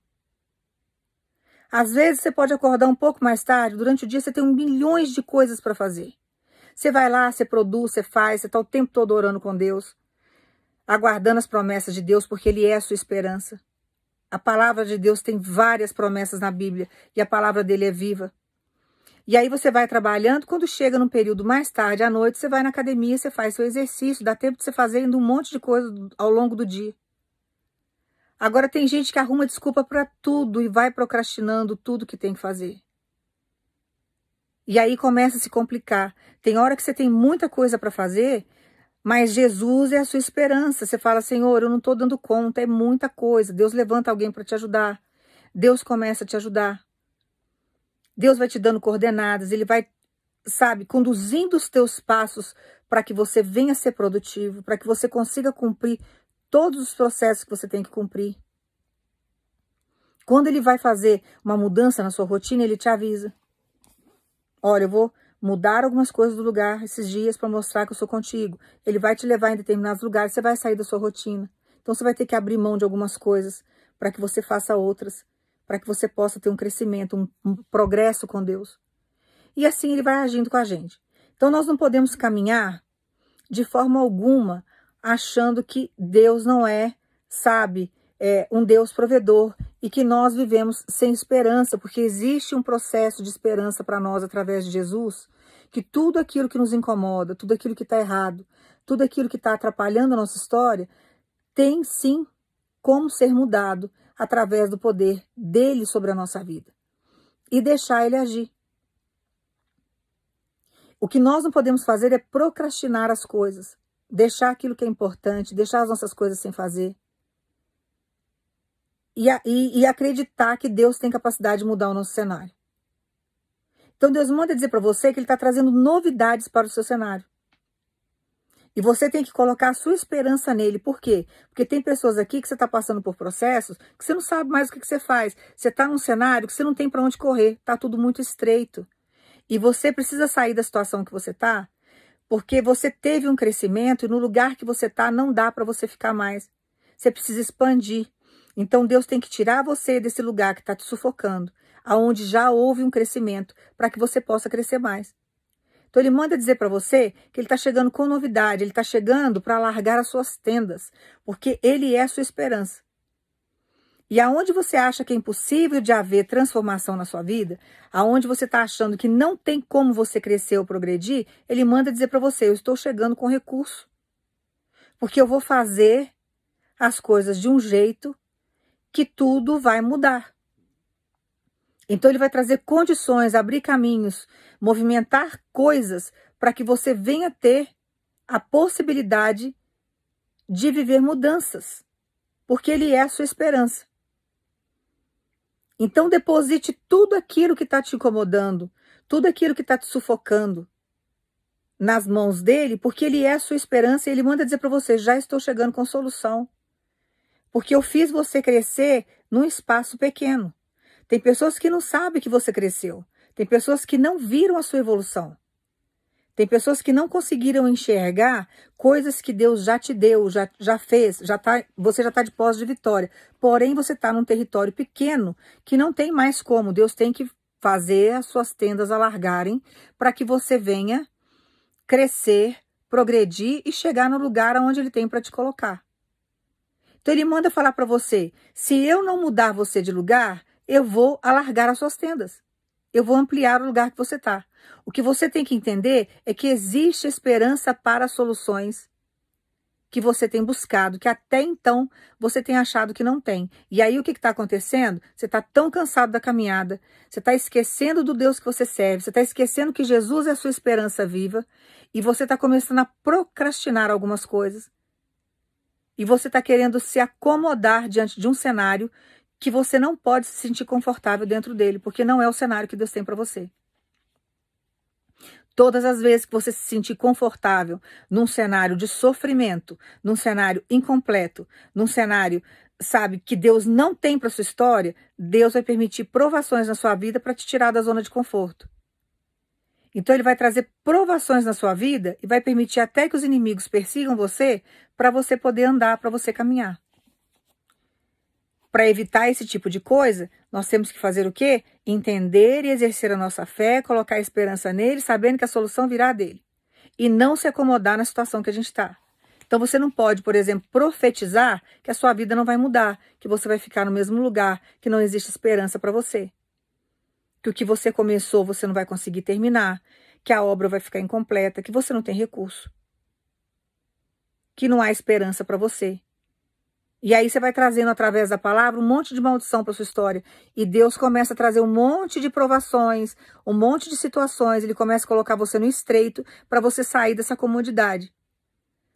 Às vezes você pode acordar um pouco mais tarde, durante o dia você tem milhões de coisas para fazer. Você vai lá, você produz, você faz, você está o tempo todo orando com Deus, aguardando as promessas de Deus, porque Ele é a sua esperança. A palavra de Deus tem várias promessas na Bíblia e a palavra dele é viva. E aí você vai trabalhando, quando chega num período mais tarde, à noite, você vai na academia, você faz seu exercício, dá tempo de você fazer ainda um monte de coisa ao longo do dia. Agora tem gente que arruma desculpa para tudo e vai procrastinando tudo que tem que fazer. E aí começa a se complicar. Tem hora que você tem muita coisa para fazer, mas Jesus é a sua esperança. Você fala, Senhor, eu não estou dando conta, é muita coisa. Deus levanta alguém para te ajudar. Deus começa a te ajudar. Deus vai te dando coordenadas, Ele vai, sabe, conduzindo os teus passos para que você venha a ser produtivo, para que você consiga cumprir todos os processos que você tem que cumprir. Quando Ele vai fazer uma mudança na sua rotina, Ele te avisa. Olha, eu vou mudar algumas coisas do lugar esses dias para mostrar que eu sou contigo. Ele vai te levar em determinados lugares, você vai sair da sua rotina. Então você vai ter que abrir mão de algumas coisas para que você faça outras, para que você possa ter um crescimento, um progresso com Deus. E assim Ele vai agindo com a gente. Então nós não podemos caminhar de forma alguma achando que Deus não é, sabe, um Deus provedor e que nós vivemos sem esperança, porque existe um processo de esperança para nós através de Jesus, que tudo aquilo que nos incomoda, tudo aquilo que está errado, tudo aquilo que está atrapalhando a nossa história, tem sim como ser mudado através do poder dele sobre a nossa vida e deixar ele agir. O que nós não podemos fazer é procrastinar as coisas, deixar aquilo que é importante, deixar as nossas coisas sem fazer. E acreditar que Deus tem capacidade de mudar o nosso cenário. Então Deus manda dizer para você que Ele está trazendo novidades para o seu cenário. E você tem que colocar a sua esperança nele. Por quê? Porque tem pessoas aqui que você está passando por processos que você não sabe mais o que você faz. Você está num cenário que você não tem para onde correr. Está tudo muito estreito. E você precisa sair da situação que você está, porque você teve um crescimento e no lugar que você está não dá para você ficar mais. Você precisa expandir. Então Deus tem que tirar você desse lugar que está te sufocando, aonde já houve um crescimento, para que você possa crescer mais. Então Ele manda dizer para você que Ele está chegando com novidade, Ele está chegando para alargar as suas tendas, porque Ele é a sua esperança. E aonde você acha que é impossível de haver transformação na sua vida, aonde você está achando que não tem como você crescer ou progredir, Ele manda dizer para você, eu estou chegando com recurso. Porque eu vou fazer as coisas de um jeito que tudo vai mudar. Então Ele vai trazer condições, abrir caminhos, movimentar coisas para que você venha ter a possibilidade de viver mudanças. Porque Ele é a sua esperança. Então deposite tudo aquilo que está te incomodando, tudo aquilo que está te sufocando nas mãos dele, porque ele é a sua esperança e ele manda dizer para você, já estou chegando com solução. Porque eu fiz você crescer num espaço pequeno. Tem pessoas que não sabem que você cresceu. Tem pessoas que não viram a sua evolução. Tem pessoas que não conseguiram enxergar coisas que Deus já te deu, já fez, você já está de posse de vitória. Porém, você está num território pequeno que não tem mais como. Deus tem que fazer as suas tendas alargarem para que você venha crescer, progredir e chegar no lugar onde Ele tem para te colocar. Então ele manda falar para você, se eu não mudar você de lugar, eu vou alargar as suas tendas. Eu vou ampliar o lugar que você está. O que você tem que entender é que existe esperança para soluções que você tem buscado, que até então você tem achado que não tem. E aí o que está acontecendo? Você está tão cansado da caminhada, você está esquecendo do Deus que você serve, você está esquecendo que Jesus é a sua esperança viva, e você está começando a procrastinar algumas coisas. E você está querendo se acomodar diante de um cenário que você não pode se sentir confortável dentro dele, porque não é o cenário que Deus tem para você. Todas as vezes que você se sentir confortável num cenário de sofrimento, num cenário incompleto, num cenário, sabe, que Deus não tem para sua história, Deus vai permitir provações na sua vida para te tirar da zona de conforto. Então ele vai trazer provações na sua vida e vai permitir até que os inimigos persigam você para você poder andar, para você caminhar. Para evitar esse tipo de coisa, nós temos que fazer o quê? Entender e exercer a nossa fé, colocar a esperança nele, sabendo que a solução virá dele. E não se acomodar na situação que a gente está. Então você não pode, por exemplo, profetizar que a sua vida não vai mudar, que você vai ficar no mesmo lugar, que não existe esperança para você. Que o que você começou você não vai conseguir terminar, que a obra vai ficar incompleta, que você não tem recurso, que não há esperança para você. E aí você vai trazendo através da palavra um monte de maldição para sua história. E Deus começa a trazer um monte de provações, um monte de situações. Ele começa a colocar você no estreito para você sair dessa comodidade.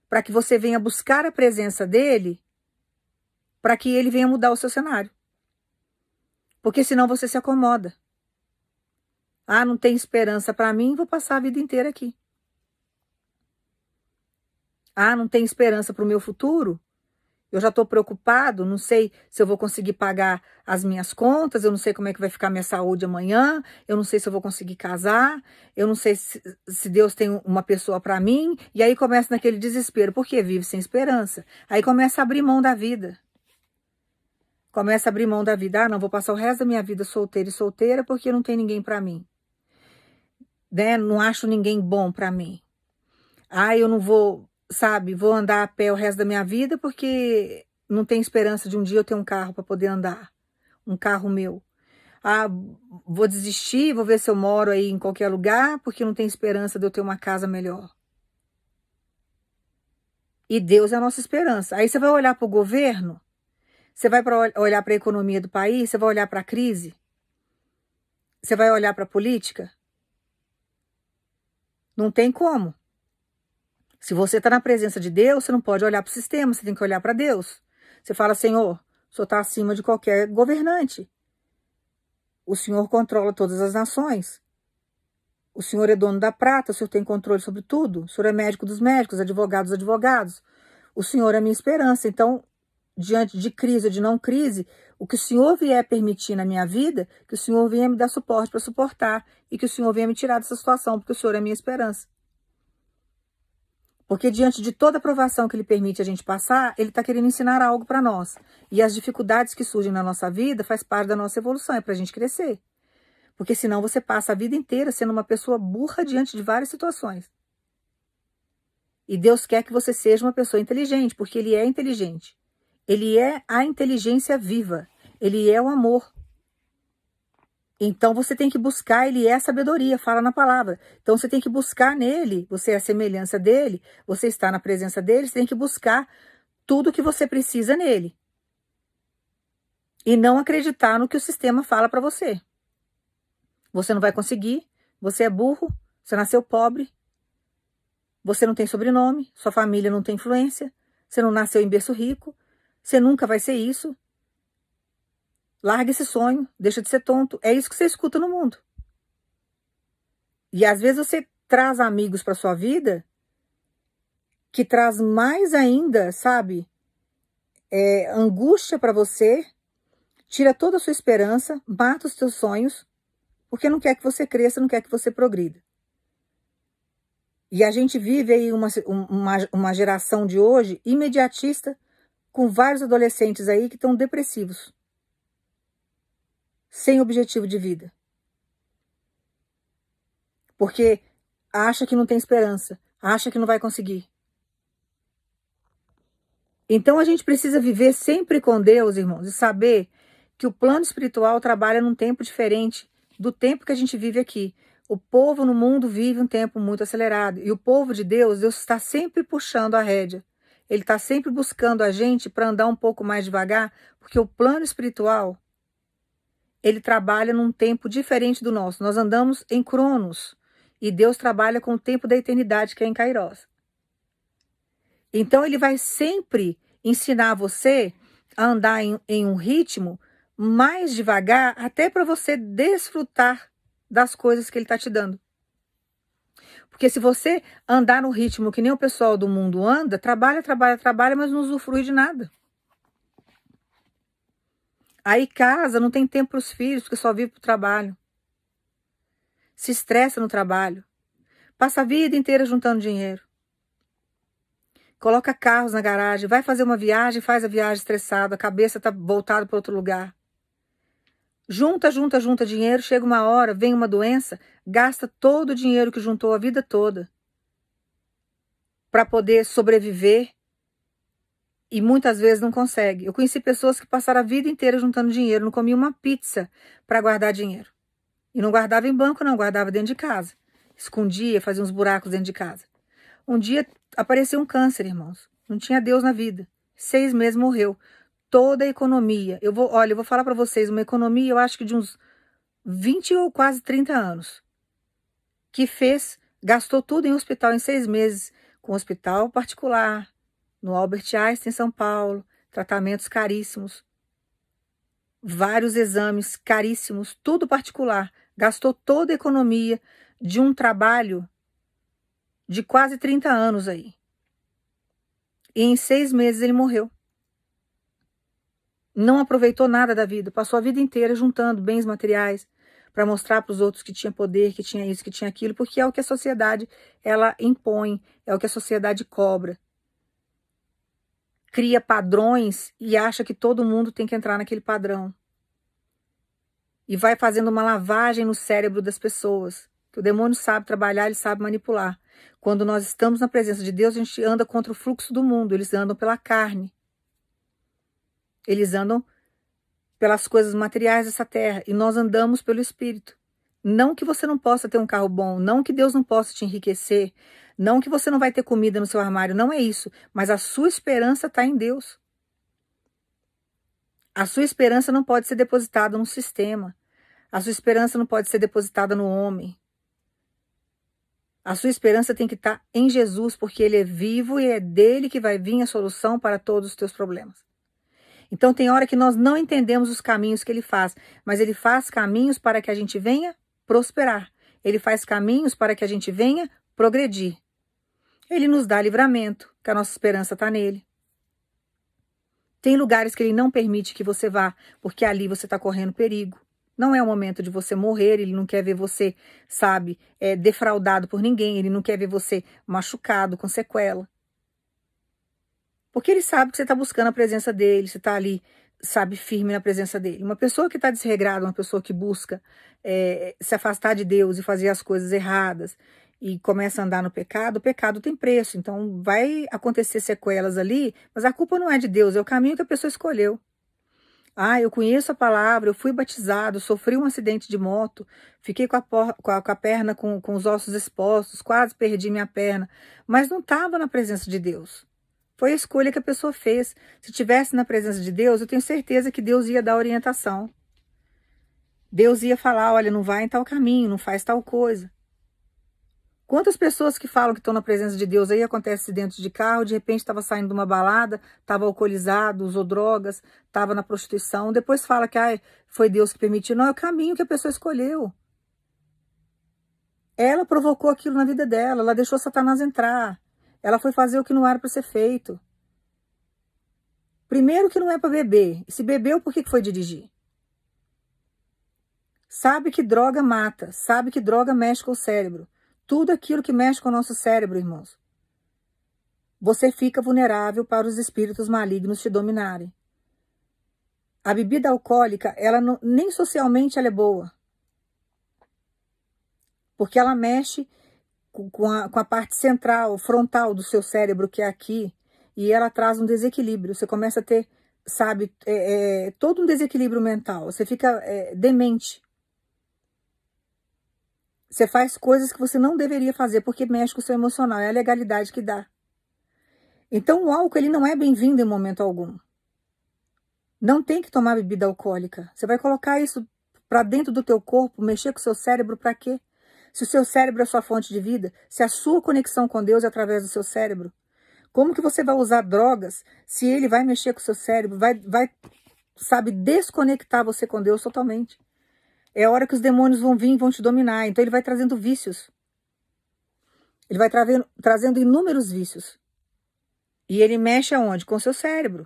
Para que você venha buscar a presença dele, para que ele venha mudar o seu cenário. Porque senão você se acomoda. Ah, não tem esperança para mim, vou passar a vida inteira aqui. Ah, não tem esperança para o meu futuro? Eu já estou preocupado, não sei se eu vou conseguir pagar as minhas contas, eu não sei como é que vai ficar minha saúde amanhã, eu não sei se eu vou conseguir casar, eu não sei se Deus tem uma pessoa para mim, e aí começa naquele desespero, porque vive sem esperança. Aí começa a abrir mão da vida. Começa a abrir mão da vida. Ah, não, vou passar o resto da minha vida solteira e solteira porque não tem ninguém para mim. Né? Não acho ninguém bom para mim. Ah, eu não vou... Sabe, vou andar a pé o resto da minha vida porque não tem esperança de um dia eu ter um carro para poder andar. Um carro meu. Ah, vou desistir, vou ver se eu moro aí em qualquer lugar porque não tem esperança de eu ter uma casa melhor. E Deus é a nossa esperança. Aí você vai olhar para o governo, você vai olhar para a economia do país, você vai olhar para a crise, você vai olhar para a política. Não tem como. Se você está na presença de Deus, você não pode olhar para o sistema, você tem que olhar para Deus. Você fala, Senhor, o Senhor está acima de qualquer governante. O Senhor controla todas as nações. O Senhor é dono da prata, o Senhor tem controle sobre tudo. O Senhor é médico dos médicos, advogado dos advogados. O Senhor é a minha esperança. Então, diante de crise ou de não crise, o que o Senhor vier permitir na minha vida, que o Senhor venha me dar suporte para suportar e que o Senhor venha me tirar dessa situação, porque o Senhor é a minha esperança. Porque diante de toda a provação que Ele permite a gente passar, Ele está querendo ensinar algo para nós. E as dificuldades que surgem na nossa vida faz parte da nossa evolução, é para a gente crescer. Porque senão você passa a vida inteira sendo uma pessoa burra diante de várias situações. E Deus quer que você seja uma pessoa inteligente, porque Ele é inteligente. Ele é a inteligência viva. Ele é o amor. Então você tem que buscar, ele é a sabedoria, fala na palavra. Então você tem que buscar nele, você é a semelhança dele, você está na presença dele, você tem que buscar tudo o que você precisa nele. E não acreditar no que o sistema fala para você. Você não vai conseguir, você é burro, você nasceu pobre, você não tem sobrenome, sua família não tem influência, você não nasceu em berço rico, você nunca vai ser isso. Larga esse sonho, deixa de ser tonto. É isso que você escuta no mundo. E às vezes você traz amigos para sua vida que traz mais ainda, sabe, angústia para você, tira toda a sua esperança, mata os teus sonhos, porque não quer que você cresça, não quer que você progrida. E a gente vive aí uma geração de hoje imediatista, com vários adolescentes aí que estão depressivos, sem objetivo de vida. Porque acha que não tem esperança, acha que não vai conseguir. Então a gente precisa viver sempre com Deus, irmãos, e saber que o plano espiritual trabalha num tempo diferente do tempo que a gente vive aqui. O povo no mundo vive um tempo muito acelerado. E o povo de Deus, Deus está sempre puxando a rédea. Ele está sempre buscando a gente para andar um pouco mais devagar, porque o plano espiritual, ele trabalha num tempo diferente do nosso. Nós andamos em Cronos. E Deus trabalha com o tempo da eternidade, que é em Kairos. Então ele vai sempre ensinar você a andar em um ritmo mais devagar, até para você desfrutar das coisas que ele está te dando. Porque se você andar no ritmo que nem o pessoal do mundo anda, trabalha, mas não usufrui de nada. Aí casa, não tem tempo para os filhos, porque só vive para o trabalho. Se estressa no trabalho. Passa a vida inteira juntando dinheiro. Coloca carros na garagem, vai fazer uma viagem, faz a viagem estressado, a cabeça está voltada para outro lugar. Junta dinheiro, chega uma hora, vem uma doença, gasta todo o dinheiro que juntou a vida toda para poder sobreviver e muitas vezes não consegue. Eu conheci pessoas que passaram a vida inteira juntando dinheiro, não comiam uma pizza para guardar dinheiro. E não guardava em banco não, guardava dentro de casa. Escondia, fazia uns buracos dentro de casa. Um dia apareceu um câncer, irmãos. Não tinha Deus na vida. 6 meses morreu. Toda a economia. Eu vou falar para vocês, uma economia, eu acho que de uns 20 ou quase 30 anos. Que gastou tudo em hospital em 6 meses. Com hospital particular, no Albert Einstein, em São Paulo. Tratamentos caríssimos. Vários exames caríssimos, tudo particular. Gastou toda a economia de um trabalho de quase 30 anos aí. E em 6 meses ele morreu. Não aproveitou nada da vida, passou a vida inteira juntando bens materiais para mostrar para os outros que tinha poder, que tinha isso, que tinha aquilo, porque é o que a sociedade ela impõe, é o que a sociedade cobra. Cria padrões e acha que todo mundo tem que entrar naquele padrão. E vai fazendo uma lavagem no cérebro das pessoas. Que o demônio sabe trabalhar, ele sabe manipular. Quando nós estamos na presença de Deus, a gente anda contra o fluxo do mundo. Eles andam pela carne. Eles andam pelas coisas materiais dessa terra. E nós andamos pelo Espírito. Não que você não possa ter um carro bom. Não que Deus não possa te enriquecer. Não que você não vai ter comida no seu armário. Não é isso. Mas a sua esperança está em Deus. A sua esperança não pode ser depositada no sistema. A sua esperança não pode ser depositada no homem. A sua esperança tem que estar em Jesus, porque Ele é vivo e é dele que vai vir a solução para todos os teus problemas. Então tem hora que nós não entendemos os caminhos que Ele faz, mas Ele faz caminhos para que a gente venha prosperar. Ele faz caminhos para que a gente venha progredir. Ele nos dá livramento, que a nossa esperança está nele. Tem lugares que Ele não permite que você vá, porque ali você está correndo perigo. Não é o momento de você morrer, Ele não quer ver você, sabe, defraudado por ninguém, Ele não quer ver você machucado, com sequela. Porque Ele sabe que você está buscando a presença dEle, você está ali, sabe, firme na presença dEle. Uma pessoa que está desregrada, uma pessoa que busca se afastar de Deus e fazer as coisas erradas e começa a andar no pecado, o pecado tem preço. Então vai acontecer sequelas ali, mas a culpa não é de Deus, é o caminho que a pessoa escolheu. Ah, eu conheço a palavra, eu fui batizado, sofri um acidente de moto, fiquei com a perna com os ossos expostos, quase perdi minha perna, mas não estava na presença de Deus. Foi a escolha que a pessoa fez. Se estivesse na presença de Deus, eu tenho certeza que Deus ia dar orientação. Deus ia falar, olha, não vai em tal caminho, não faz tal coisa. Quantas pessoas que falam que estão na presença de Deus aí, acontece acidente de carro, de repente estava saindo de uma balada, estava alcoolizado, usou drogas, estava na prostituição, depois fala que foi Deus que permitiu. Não, é o caminho que a pessoa escolheu. Ela provocou aquilo na vida dela, ela deixou Satanás entrar. Ela foi fazer o que não era para ser feito. Primeiro que não é para beber. E se bebeu, por que foi dirigir? Sabe que droga mata, sabe que droga mexe com o cérebro. Tudo aquilo que mexe com o nosso cérebro, irmãos. Você fica vulnerável para os espíritos malignos te dominarem. A bebida alcoólica, ela não, nem socialmente ela é boa. Porque ela mexe com a parte central, frontal do seu cérebro, que é aqui, e ela traz um desequilíbrio. Você começa a ter, sabe, todo um desequilíbrio mental. Você fica demente. Você faz coisas que você não deveria fazer porque mexe com o seu emocional. É a legalidade que dá. Então o álcool ele não é bem-vindo em momento algum. Não tem que tomar bebida alcoólica. Você vai colocar isso para dentro do teu corpo, mexer com o seu cérebro para quê? Se o seu cérebro é sua fonte de vida, se a sua conexão com Deus é através do seu cérebro, como que você vai usar drogas se ele vai mexer com o seu cérebro, vai, sabe, desconectar você com Deus totalmente? É a hora que os demônios vão vir e vão te dominar. Então ele vai trazendo vícios. Ele vai trazendo inúmeros vícios. E ele mexe aonde? Com o seu cérebro.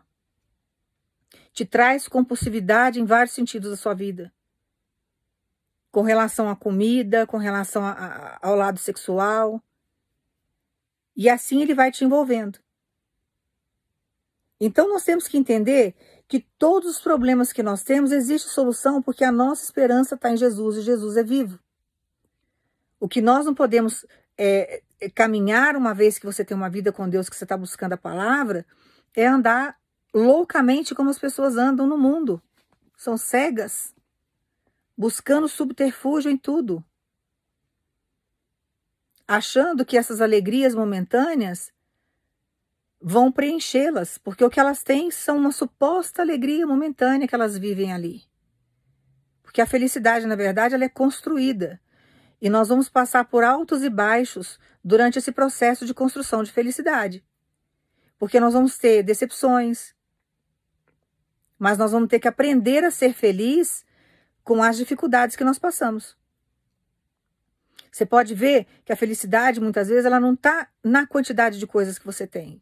Te traz compulsividade em vários sentidos da sua vida. Com relação à comida, com relação ao lado sexual. E assim ele vai te envolvendo. Então nós temos que entender que todos os problemas que nós temos, existe solução porque a nossa esperança está em Jesus e Jesus é vivo. O que nós não podemos caminhar uma vez que você tem uma vida com Deus, que você está buscando a palavra, é andar loucamente como as pessoas andam no mundo. São cegas, buscando subterfúgio em tudo. Achando que essas alegrias momentâneas vão preenchê-las, porque o que elas têm são uma suposta alegria momentânea que elas vivem ali. Porque a felicidade, na verdade, ela é construída. E nós vamos passar por altos e baixos durante esse processo de construção de felicidade. Porque nós vamos ter decepções, mas nós vamos ter que aprender a ser feliz com as dificuldades que nós passamos. Você pode ver que a felicidade, muitas vezes, ela não está na quantidade de coisas que você tem.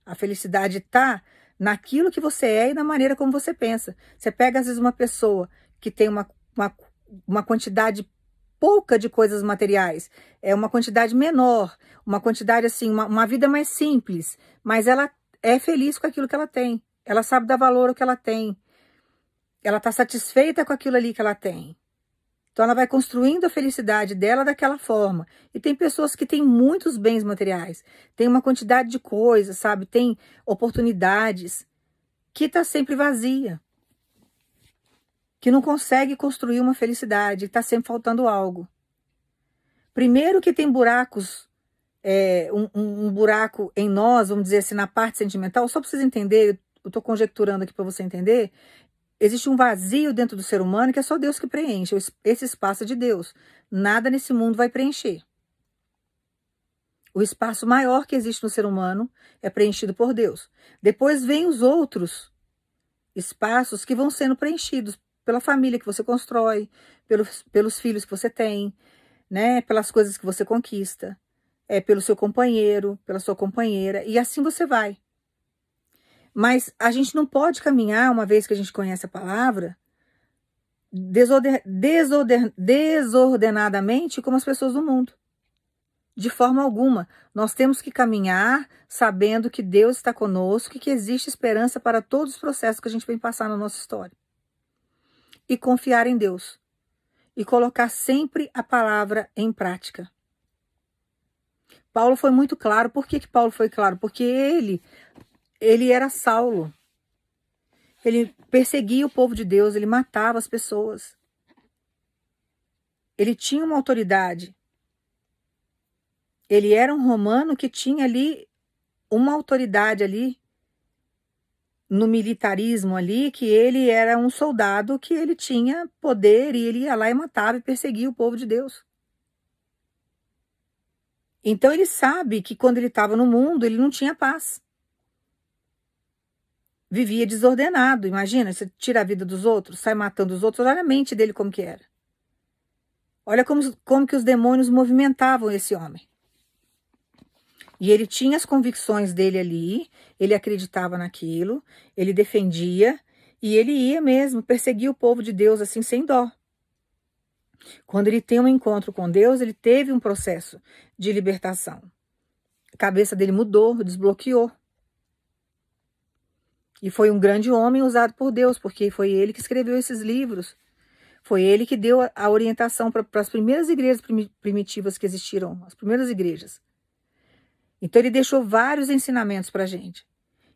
A felicidade está naquilo que você é e na maneira como você pensa. Você pega, às vezes, uma pessoa que tem uma quantidade pouca de coisas materiais, é uma quantidade menor, uma quantidade assim, uma vida mais simples, mas ela é feliz com aquilo que ela tem. Ela sabe dar valor ao que ela tem. Ela está satisfeita com aquilo ali que ela tem. Então ela vai construindo a felicidade dela daquela forma. E tem pessoas que têm muitos bens materiais, tem uma quantidade de coisas, sabe? Tem oportunidades, que está sempre vazia. Que não consegue construir uma felicidade, está sempre faltando algo. Primeiro que tem buracos, um buraco em nós, vamos dizer assim, na parte sentimental, só para vocês entenderem, eu estou conjecturando aqui para você entender, existe um vazio dentro do ser humano que é só Deus que preenche, esse espaço é de Deus. Nada nesse mundo vai preencher. O espaço maior que existe no ser humano é preenchido por Deus. Depois vem os outros espaços que vão sendo preenchidos pela família que você constrói, pelos filhos que você tem, né? Pelas coisas que você conquista, pelo seu companheiro, pela sua companheira, e assim você vai. Mas a gente não pode caminhar, uma vez que a gente conhece a palavra, desordenadamente como as pessoas do mundo. De forma alguma. Nós temos que caminhar sabendo que Deus está conosco e que existe esperança para todos os processos que a gente vem passar na nossa história. E confiar em Deus. E colocar sempre a palavra em prática. Paulo foi muito claro. Por que Paulo foi claro? Porque ele era Saulo. Ele perseguia o povo de Deus, ele matava as pessoas. Ele tinha uma autoridade. Ele era um romano que tinha ali uma autoridade ali, no militarismo ali, que ele era um soldado que ele tinha poder e ele ia lá e matava e perseguia o povo de Deus. Então ele sabe que quando ele estava no mundo, ele não tinha paz. Vivia desordenado, imagina, você tira a vida dos outros, sai matando os outros, olha a mente dele como que era. Olha como que os demônios movimentavam esse homem. E ele tinha as convicções dele ali, ele acreditava naquilo, ele defendia, e ele ia mesmo perseguir o povo de Deus assim sem dó. Quando ele tem um encontro com Deus, ele teve um processo de libertação. A cabeça dele mudou, desbloqueou. E foi um grande homem usado por Deus, porque foi ele que escreveu esses livros. Foi ele que deu a orientação para as primeiras igrejas primitivas que existiram, as primeiras igrejas. Então ele deixou vários ensinamentos para a gente.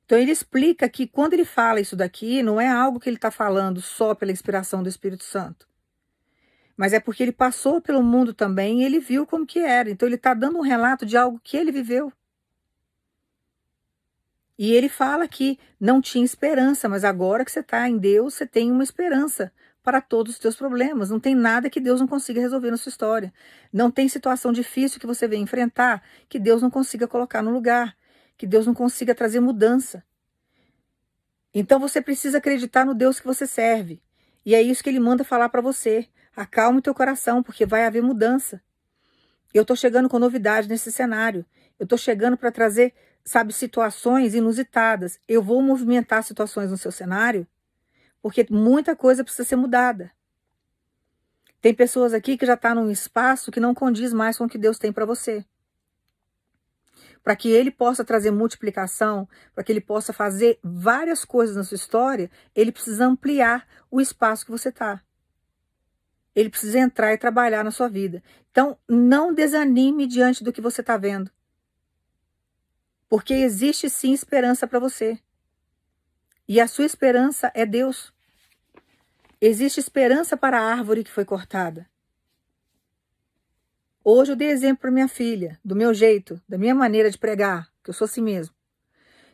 Então ele explica que quando ele fala isso daqui, não é algo que ele está falando só pela inspiração do Espírito Santo. Mas é porque ele passou pelo mundo também e ele viu como que era. Então ele está dando um relato de algo que ele viveu. E ele fala que não tinha esperança, mas agora que você está em Deus, você tem uma esperança para todos os teus problemas. Não tem nada que Deus não consiga resolver na sua história. Não tem situação difícil que você venha enfrentar que Deus não consiga colocar no lugar, que Deus não consiga trazer mudança. Então você precisa acreditar no Deus que você serve. E é isso que ele manda falar para você. Acalme o teu coração, porque vai haver mudança. Eu estou chegando com novidade nesse cenário. Eu estou chegando para trazer, sabe, situações inusitadas. Eu vou movimentar situações no seu cenário, porque muita coisa precisa ser mudada. Tem pessoas aqui que já estão num espaço que não condiz mais com o que Deus tem para você. Para que ele possa trazer multiplicação, para que ele possa fazer várias coisas na sua história, ele precisa ampliar o espaço que você está. Ele precisa entrar e trabalhar na sua vida. Então, não desanime diante do que você está vendo. Porque existe sim esperança para você. E a sua esperança é Deus. Existe esperança para a árvore que foi cortada. Hoje eu dei exemplo para minha filha, do meu jeito, da minha maneira de pregar, que eu sou assim mesmo.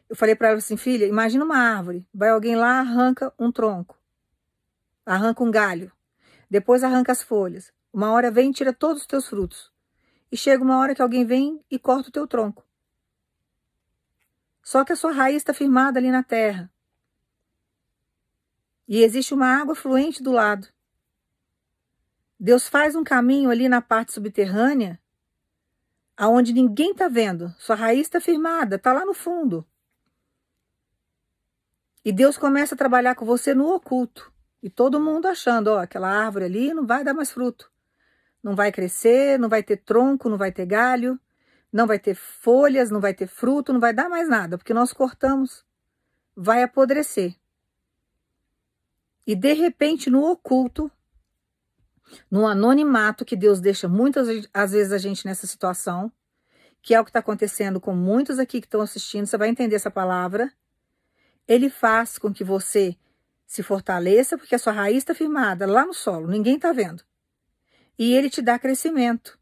Eu falei para ela assim, filha, imagina uma árvore, vai alguém lá, arranca um tronco, arranca um galho, depois arranca as folhas. Uma hora vem e tira todos os teus frutos. E chega uma hora que alguém vem e corta o teu tronco. Só que a sua raiz está firmada ali na terra. E existe uma água fluente do lado. Deus faz um caminho ali na parte subterrânea, aonde ninguém está vendo. Sua raiz está firmada, está lá no fundo. E Deus começa a trabalhar com você no oculto. E todo mundo achando, ó, aquela árvore ali não vai dar mais fruto. Não vai crescer, não vai ter tronco, não vai ter galho, não vai ter folhas, não vai ter fruto, não vai dar mais nada, porque nós cortamos. Vai apodrecer. E de repente, no oculto, no anonimato, que Deus deixa muitas às vezes a gente nessa situação, que é o que está acontecendo com muitos aqui que estão assistindo, você vai entender essa palavra. Ele faz com que você se fortaleça, porque a sua raiz está firmada lá no solo, ninguém está vendo. E ele te dá crescimento.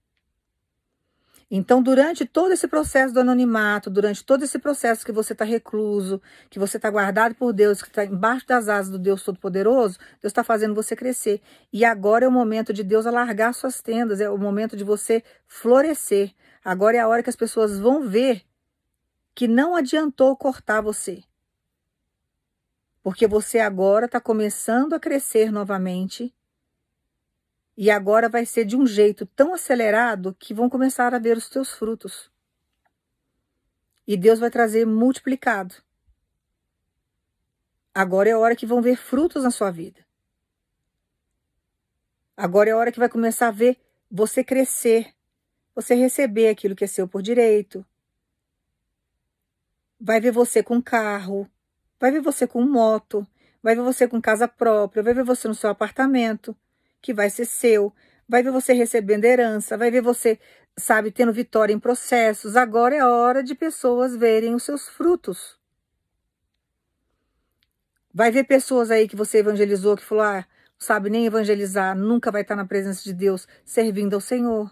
Então, durante todo esse processo do anonimato, durante todo esse processo que você está recluso, que você está guardado por Deus, que está embaixo das asas do Deus Todo-Poderoso, Deus está fazendo você crescer. E agora é o momento de Deus alargar suas tendas, é o momento de você florescer. Agora é a hora que as pessoas vão ver que não adiantou cortar você. Porque você agora está começando a crescer novamente. E agora vai ser de um jeito tão acelerado que vão começar a ver os teus frutos. E Deus vai trazer multiplicado. Agora é a hora que vão ver frutos na sua vida. Agora é a hora que vai começar a ver você crescer. Você receber aquilo que é seu por direito. Vai ver você com carro. Vai ver você com moto. Vai ver você com casa própria. Vai ver você no seu apartamento, que vai ser seu, vai ver você recebendo herança, vai ver você, sabe, tendo vitória em processos. Agora é hora de pessoas verem os seus frutos. Vai ver pessoas aí que você evangelizou, que falou, não sabe nem evangelizar, nunca vai estar na presença de Deus, servindo ao Senhor.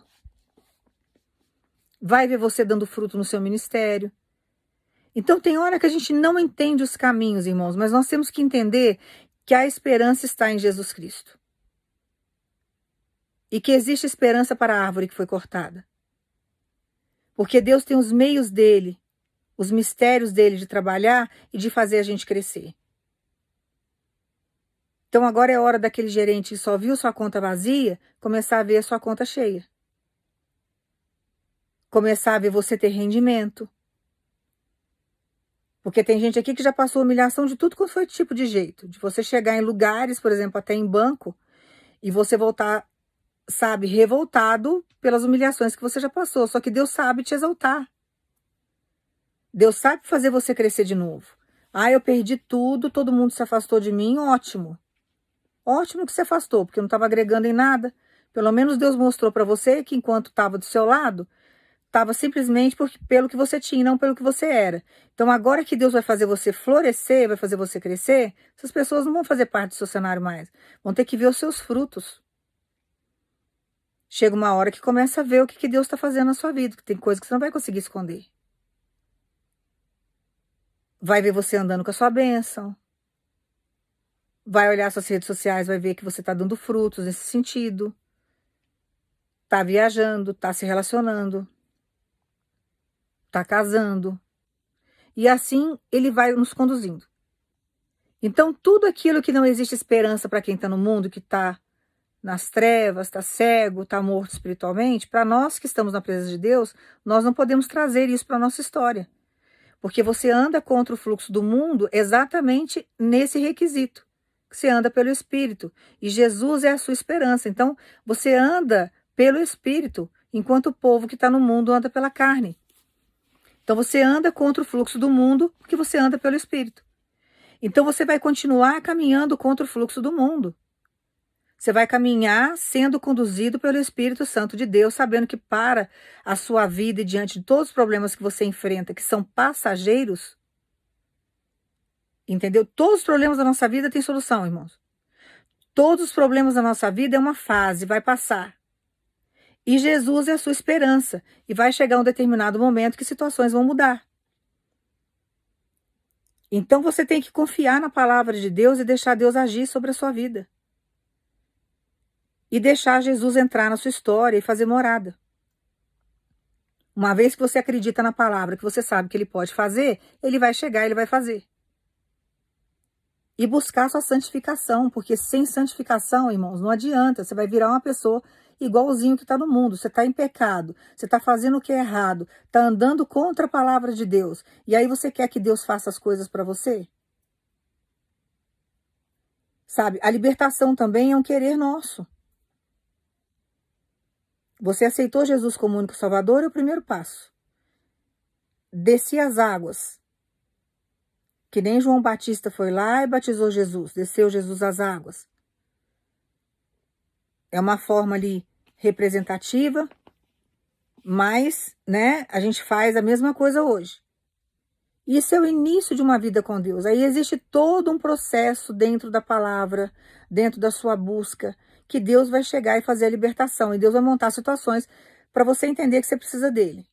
Vai ver você dando fruto no seu ministério. Então tem hora que a gente não entende os caminhos, irmãos, mas nós temos que entender que a esperança está em Jesus Cristo. E que existe esperança para a árvore que foi cortada. Porque Deus tem os meios dele, os mistérios dele de trabalhar e de fazer a gente crescer. Então agora é hora daquele gerente que só viu sua conta vazia, começar a ver a sua conta cheia. Começar a ver você ter rendimento. Porque tem gente aqui que já passou humilhação de tudo quanto foi tipo de jeito. De você chegar em lugares, por exemplo, até em banco, e você voltar, sabe, revoltado pelas humilhações que você já passou. Só que Deus sabe te exaltar. Deus sabe fazer você crescer de novo. Ah, eu perdi tudo, todo mundo se afastou de mim, ótimo. Ótimo que se afastou, porque não estava agregando em nada. Pelo menos Deus mostrou para você que enquanto estava do seu lado, estava simplesmente pelo que você tinha, não pelo que você era. Então agora que Deus vai fazer você florescer, vai fazer você crescer, essas pessoas não vão fazer parte do seu cenário mais. Vão ter que ver os seus frutos. Chega uma hora que começa a ver o que Deus está fazendo na sua vida, que tem coisa que você não vai conseguir esconder. Vai ver você andando com a sua bênção. Vai olhar suas redes sociais, vai ver que você está dando frutos nesse sentido. Está viajando, está se relacionando. Está casando. E assim ele vai nos conduzindo. Então tudo aquilo que não existe esperança para quem está no mundo, que está nas trevas, está cego, está morto espiritualmente, para nós que estamos na presença de Deus, nós não podemos trazer isso para a nossa história. Porque você anda contra o fluxo do mundo exatamente nesse requisito. Que você anda pelo Espírito. E Jesus é a sua esperança. Então, você anda pelo Espírito, enquanto o povo que está no mundo anda pela carne. Então, você anda contra o fluxo do mundo, porque você anda pelo Espírito. Então, você vai continuar caminhando contra o fluxo do mundo. Você vai caminhar sendo conduzido pelo Espírito Santo de Deus, sabendo que para a sua vida e diante de todos os problemas que você enfrenta, que são passageiros, entendeu? Todos os problemas da nossa vida têm solução, irmãos. Todos os problemas da nossa vida é uma fase, vai passar. E Jesus é a sua esperança. E vai chegar um determinado momento que situações vão mudar. Então você tem que confiar na palavra de Deus e deixar Deus agir sobre a sua vida. E deixar Jesus entrar na sua história e fazer morada. Uma vez que você acredita na palavra, que você sabe que ele pode fazer, ele vai chegar e ele vai fazer. E buscar sua santificação, porque sem santificação, irmãos, não adianta. Você vai virar uma pessoa igualzinho que está no mundo. Você está em pecado, você está fazendo o que é errado, está andando contra a palavra de Deus. E aí você quer que Deus faça as coisas para você? Sabe, a libertação também é um querer nosso. Você aceitou Jesus como único Salvador, é o primeiro passo. Desci as águas. Que nem João Batista foi lá e batizou Jesus, desceu Jesus às águas. É uma forma ali representativa, mas, né, a gente faz a mesma coisa hoje. Isso é o início de uma vida com Deus. Aí existe todo um processo dentro da palavra, dentro da sua busca, que Deus vai chegar e fazer a libertação. E Deus vai montar situações para você entender que você precisa dele.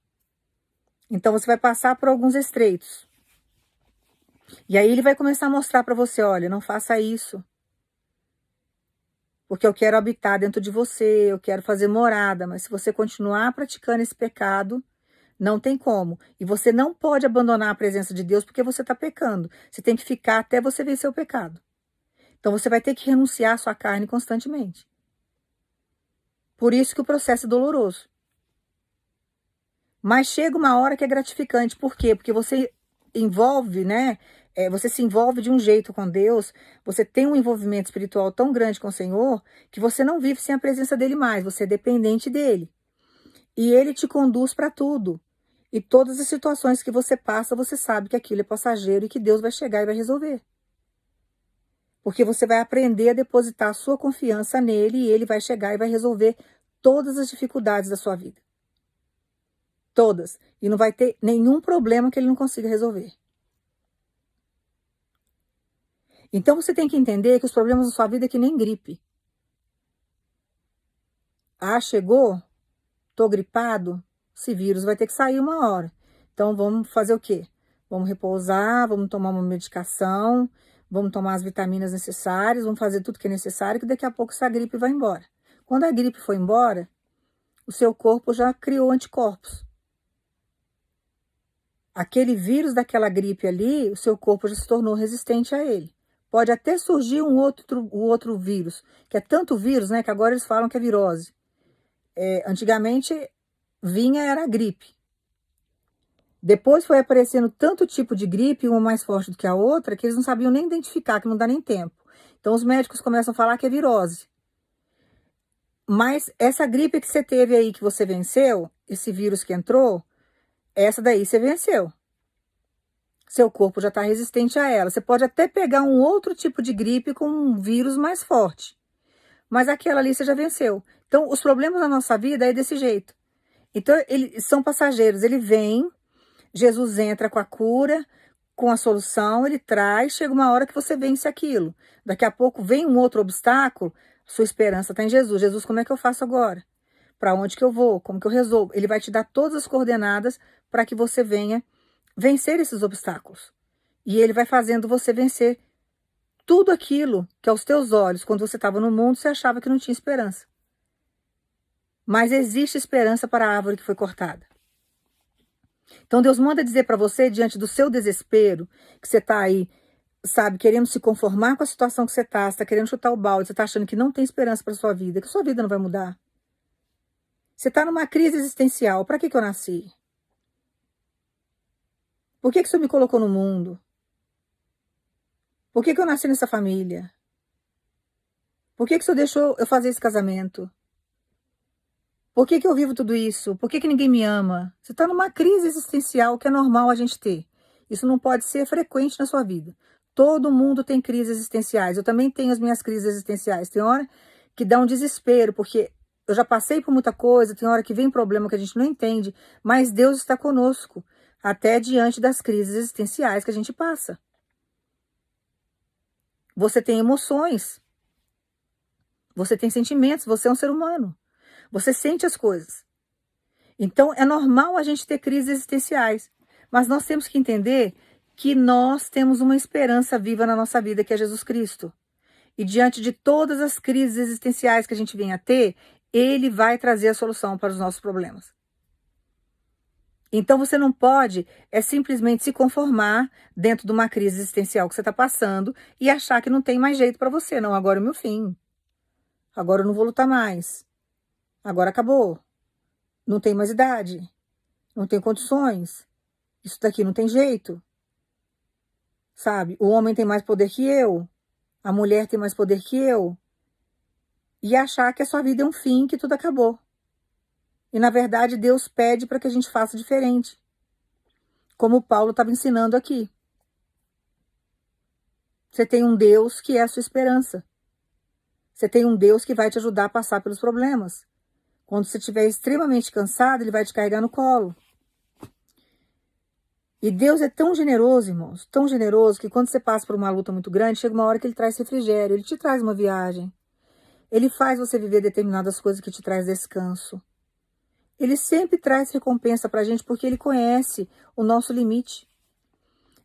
Então você vai passar por alguns estreitos. E aí ele vai começar a mostrar para você, olha, não faça isso. Porque eu quero habitar dentro de você, eu quero fazer morada. Mas se você continuar praticando esse pecado, não tem como. E você não pode abandonar a presença de Deus porque você está pecando. Você tem que ficar até você vencer o pecado. Então você vai ter que renunciar à sua carne constantemente. Por isso que o processo é doloroso. Mas chega uma hora que é gratificante. Por quê? Porque você envolve, né? Você se envolve de um jeito com Deus, você tem um envolvimento espiritual tão grande com o Senhor, que você não vive sem a presença dele mais, você é dependente dele. E ele te conduz para tudo. E todas as situações que você passa, você sabe que aquilo é passageiro e que Deus vai chegar e vai resolver. Porque você vai aprender a depositar a sua confiança nele e ele vai chegar e vai resolver todas as dificuldades da sua vida. Todas. E não vai ter nenhum problema que ele não consiga resolver. Então você tem que entender que os problemas da sua vida é que nem gripe. Ah, chegou? Tô gripado? Esse vírus vai ter que sair uma hora. Então vamos fazer o quê? Vamos repousar, vamos tomar uma medicação, vamos tomar as vitaminas necessárias, vamos fazer tudo que é necessário, que daqui a pouco essa gripe vai embora. Quando a gripe for embora, o seu corpo já criou anticorpos. Aquele vírus daquela gripe ali, o seu corpo já se tornou resistente a ele. Pode até surgir um outro vírus, que é tanto vírus, né, que agora eles falam que é virose. Antigamente vinha era a gripe. Depois foi aparecendo tanto tipo de gripe, uma mais forte do que a outra, que eles não sabiam nem identificar, que não dá nem tempo. Então os médicos começam a falar que é virose. Mas essa gripe que você teve aí, que você venceu, esse vírus que entrou, essa daí você venceu. Seu corpo já está resistente a ela. Você pode até pegar um outro tipo de gripe com um vírus mais forte. Mas aquela ali você já venceu. Então, os problemas da nossa vida é desse jeito. Então, eles são passageiros. Ele vem, Jesus entra com a cura, com a solução, ele traz, chega uma hora que você vence aquilo. Daqui a pouco vem um outro obstáculo, sua esperança está em Jesus. Jesus, como é que eu faço agora? Para onde que eu vou? Como que eu resolvo? Ele vai te dar todas as coordenadas para que você venha vencer esses obstáculos. E ele vai fazendo você vencer tudo aquilo que aos teus olhos, quando você estava no mundo, você achava que não tinha esperança. Mas existe esperança para a árvore que foi cortada. Então Deus manda dizer para você, diante do seu desespero, que você está aí, sabe, querendo se conformar com a situação que você está querendo chutar o balde, você está achando que não tem esperança para sua vida, que sua vida não vai mudar. Você está numa crise existencial. Para que eu nasci? Por que o Senhor me colocou no mundo? Por que eu nasci nessa família? Por que o Senhor deixou eu fazer esse casamento? Por que eu vivo tudo isso? Por que ninguém me ama? Você está numa crise existencial que é normal a gente ter. Isso não pode ser frequente na sua vida. Todo mundo tem crises existenciais. Eu também tenho as minhas crises existenciais. Tem hora que dá um desespero, porque eu já passei por muita coisa, tem hora que vem problema que a gente não entende, mas Deus está conosco, até diante das crises existenciais que a gente passa. Você tem emoções, você tem sentimentos, você é um ser humano. Você sente as coisas. Então, é normal a gente ter crises existenciais. Mas nós temos que entender que nós temos uma esperança viva na nossa vida, que é Jesus Cristo. E diante de todas as crises existenciais que a gente vem a ter, Ele vai trazer a solução para os nossos problemas. Então, você não pode simplesmente se conformar dentro de uma crise existencial que você está passando e achar que não tem mais jeito para você. Não, agora é o meu fim. Agora eu não vou lutar mais. Agora acabou. Não tem mais idade. Não tem condições. Isso daqui não tem jeito. Sabe? O homem tem mais poder que eu. A mulher tem mais poder que eu. E achar que a sua vida é um fim, que tudo acabou. E na verdade Deus pede para que a gente faça diferente. Como o Paulo estava ensinando aqui. Você tem um Deus que é a sua esperança. Você tem um Deus que vai te ajudar a passar pelos problemas. Quando você estiver extremamente cansado, Ele vai te carregar no colo. E Deus é tão generoso, irmãos, tão generoso, que quando você passa por uma luta muito grande, chega uma hora que Ele traz refrigério, Ele te traz uma viagem. Ele faz você viver determinadas coisas que te traz descanso. Ele sempre traz recompensa pra gente, porque Ele conhece o nosso limite.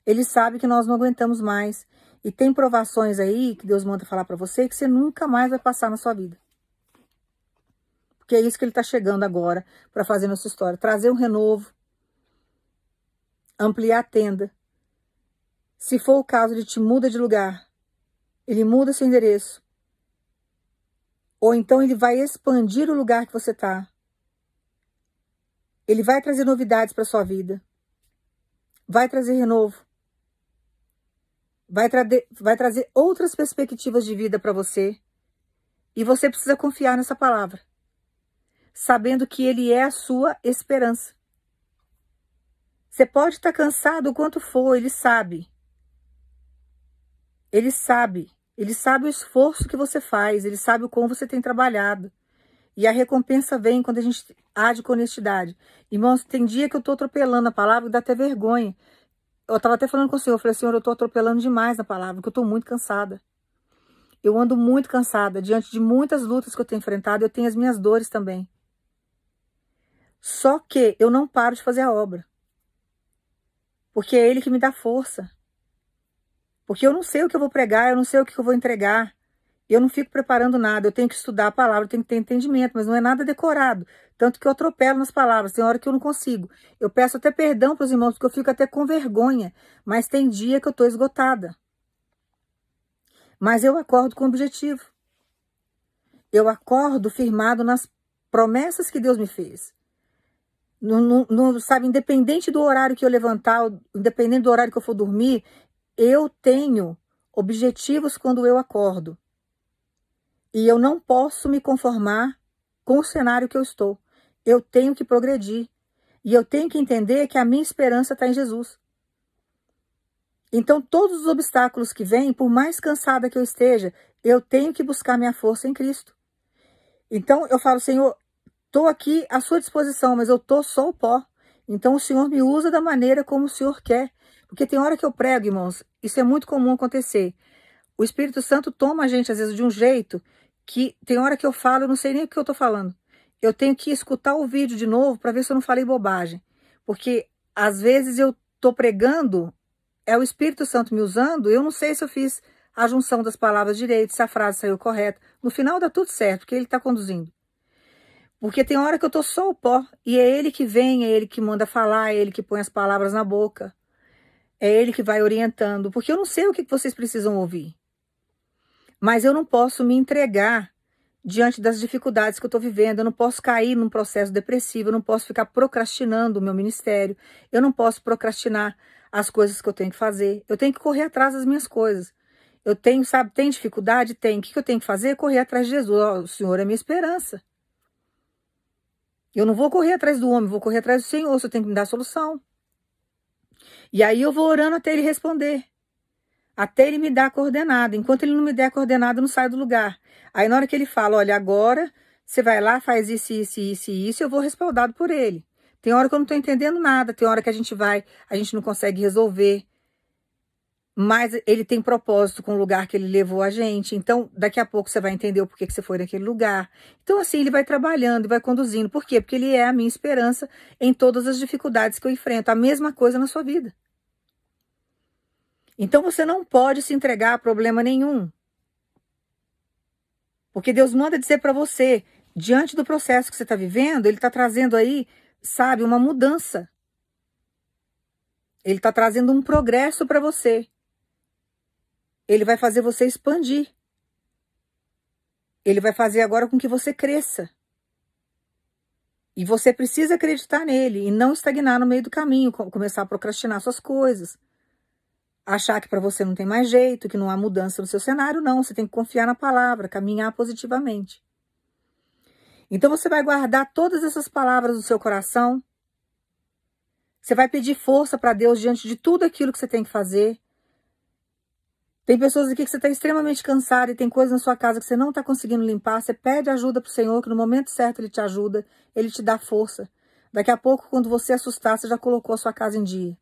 Ele sabe que nós não aguentamos mais. E tem provações aí, que Deus manda falar pra você, que você nunca mais vai passar na sua vida. Porque é isso que Ele está chegando agora para fazer na sua história. Trazer um renovo. Ampliar a tenda. Se for o caso, Ele te muda de lugar. Ele muda seu endereço. Ou então Ele vai expandir o lugar que você está. Ele vai trazer novidades para sua vida. Vai trazer renovo. Vai trazer outras perspectivas de vida para você. E você precisa confiar nessa palavra. Sabendo que Ele é a sua esperança. Você pode estar cansado o quanto for, Ele sabe. Ele sabe. Ele sabe o esforço que você faz. Ele sabe o como você tem trabalhado. E a recompensa vem quando a gente age com honestidade. Irmãos, tem dia que eu estou atropelando a palavra e dá até vergonha. Eu estava até falando com o Senhor. Eu falei, Senhor, eu estou atropelando demais na palavra, porque eu estou muito cansada. Eu ando muito cansada. Diante de muitas lutas que eu tenho enfrentado, eu tenho as minhas dores também. Só que eu não paro de fazer a obra. Porque é Ele que me dá força. Porque eu não sei o que eu vou pregar, eu não sei o que eu vou entregar. Eu não fico preparando nada, eu tenho que estudar a palavra, eu tenho que ter entendimento, mas não é nada decorado. Tanto que eu atropelo nas palavras, tem hora que eu não consigo. Eu peço até perdão para os irmãos, porque eu fico até com vergonha. Mas tem dia que eu estou esgotada. mas eu acordo com objetivo. Eu acordo firmado nas promessas que Deus me fez. Sabe, independente do horário que eu levantar, independente do horário que eu for dormir, eu tenho objetivos quando eu acordo. E eu não posso me conformar com o cenário que eu estou. Eu tenho que progredir. E eu tenho que entender que a minha esperança está em Jesus. Então, todos os obstáculos que vêm, por mais cansada que eu esteja, eu tenho que buscar minha força em Cristo. Então, eu falo, Senhor, estou aqui à sua disposição, mas eu estou só o pó. Então, o Senhor me usa da maneira como o Senhor quer. Porque tem hora que eu prego, irmãos, isso é muito comum acontecer. O Espírito Santo toma a gente, às vezes, de um jeito que tem hora que eu falo, eu não sei nem o que eu estou falando. Eu tenho que escutar o vídeo de novo para ver se eu não falei bobagem. Porque, às vezes, eu estou pregando, é o Espírito Santo me usando, eu não sei se eu fiz a junção das palavras direito, se a frase saiu correta. No final dá tudo certo, porque ele está conduzindo. Porque tem hora que eu estou só o pó, e é ele que vem, é ele que manda falar, é ele que põe as palavras na boca. É ele que vai orientando, porque eu não sei o que vocês precisam ouvir. Mas eu não posso me entregar diante das dificuldades que eu estou vivendo, eu não posso cair num processo depressivo, eu não posso ficar procrastinando o meu ministério, eu não posso procrastinar as coisas que eu tenho que fazer, eu tenho que correr atrás das minhas coisas. Eu tenho, sabe, tem dificuldade? Tem. O que eu tenho que fazer? Correr atrás de Jesus. O Senhor é minha esperança. Eu não vou correr atrás do homem, vou correr atrás do Senhor, você tem que me dar a solução. E aí eu vou orando até ele responder. Até ele me dar a coordenada. Enquanto ele não me der a coordenada, eu não saio do lugar. Aí na hora que ele fala, olha, agora você vai lá, faz isso, isso, isso e isso, eu vou respaldado por ele. Tem hora que eu não estou entendendo nada, tem hora que a gente não consegue resolver. Mas ele tem propósito com o lugar que ele levou a gente. Então, daqui a pouco você vai entender o porquê que você foi naquele lugar. Então, assim, ele vai trabalhando e vai conduzindo. Por quê? Porque ele é a minha esperança em todas as dificuldades que eu enfrento. A mesma coisa na sua vida. Então, você não pode se entregar a problema nenhum. Porque Deus manda dizer para você, diante do processo que você está vivendo, ele está trazendo aí, sabe, uma mudança. Ele está trazendo um progresso para você. Ele vai fazer você expandir. Ele vai fazer agora com que você cresça. E você precisa acreditar nele e não estagnar no meio do caminho, começar a procrastinar suas coisas. Achar que para você não tem mais jeito, que não há mudança no seu cenário, não. Você tem que confiar na palavra, caminhar positivamente. Então você vai guardar todas essas palavras no seu coração. Você vai pedir força para Deus diante de tudo aquilo que você tem que fazer. Tem pessoas aqui que você está extremamente cansada e tem coisas na sua casa que você não está conseguindo limpar. Você pede ajuda para o Senhor, que no momento certo Ele te ajuda, Ele te dá força. Daqui a pouco, quando você assustar, você já colocou a sua casa em dia.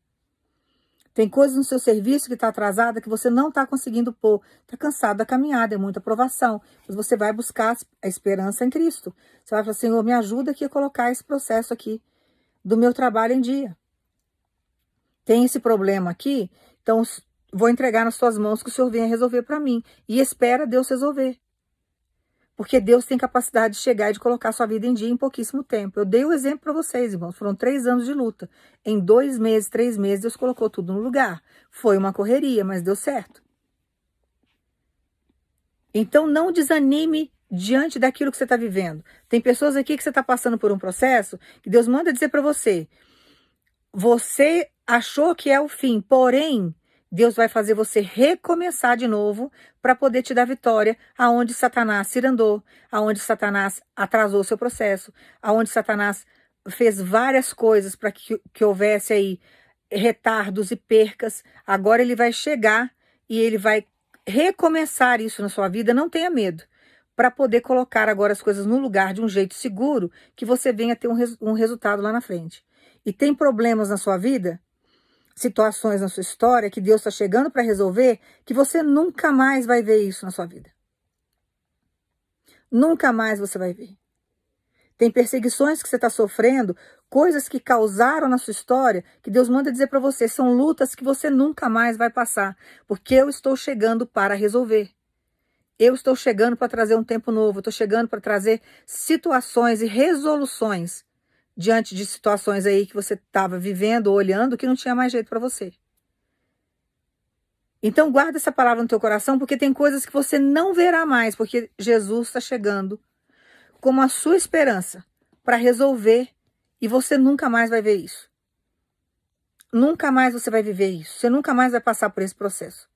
Tem coisas no seu serviço que está atrasada que você não está conseguindo pôr. Está cansado da caminhada, é muita provação. Mas você vai buscar a esperança em Cristo. Você vai falar, Senhor, me ajuda aqui a colocar esse processo aqui do meu trabalho em dia. Tem esse problema aqui, então vou entregar nas suas mãos que o Senhor venha resolver para mim. E espera Deus resolver. Porque Deus tem capacidade de chegar e de colocar a sua vida em dia em pouquíssimo tempo. Eu dei o exemplo para vocês, irmãos. Foram 3 anos de luta. Em 2 meses, 3 meses, Deus colocou tudo no lugar. Foi uma correria, mas deu certo. Então não desanime diante daquilo que você está vivendo. Tem pessoas aqui que você está passando por um processo que Deus manda dizer para você. Você achou que é o fim, porém, Deus vai fazer você recomeçar de novo para poder te dar vitória aonde Satanás cirandou, aonde Satanás atrasou o seu processo, aonde Satanás fez várias coisas para que houvesse aí retardos e percas. Agora ele vai chegar e ele vai recomeçar isso na sua vida, não tenha medo, para poder colocar agora as coisas no lugar de um jeito seguro que você venha ter um resultado lá na frente. E tem problemas na sua vida, situações na sua história que Deus está chegando para resolver, que você nunca mais vai ver isso na sua vida. Nunca mais você vai ver. Tem perseguições que você está sofrendo, coisas que causaram na sua história, que Deus manda dizer para você, são lutas que você nunca mais vai passar, porque eu estou chegando para resolver. Eu estou chegando para trazer um tempo novo, eu estou chegando para trazer situações e resoluções diante de situações aí que você estava vivendo ou olhando que não tinha mais jeito para você. Então guarda essa palavra no teu coração, porque tem coisas que você não verá mais, porque Jesus está chegando como a sua esperança para resolver e você nunca mais vai ver isso. Nunca mais você vai viver isso. Você nunca mais vai passar por esse processo.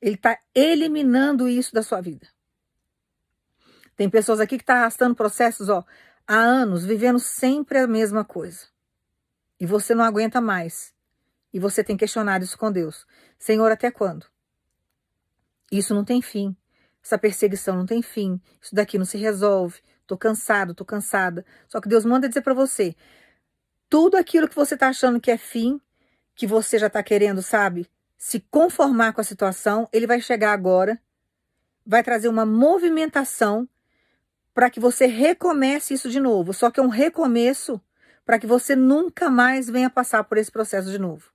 Ele está eliminando isso da sua vida. Tem pessoas aqui que estão arrastando processos, há anos, vivendo sempre a mesma coisa. E você não aguenta mais. E você tem questionado isso com Deus. Senhor, até quando? Isso não tem fim. Essa perseguição não tem fim. Isso daqui não se resolve. Tô cansado, tô cansada. Só que Deus manda dizer para você, tudo aquilo que você tá achando que é fim, que você já tá querendo, sabe, se conformar com a situação, ele vai chegar agora, vai trazer uma movimentação para que você recomece isso de novo. Só que é um recomeço para que você nunca mais venha passar por esse processo de novo.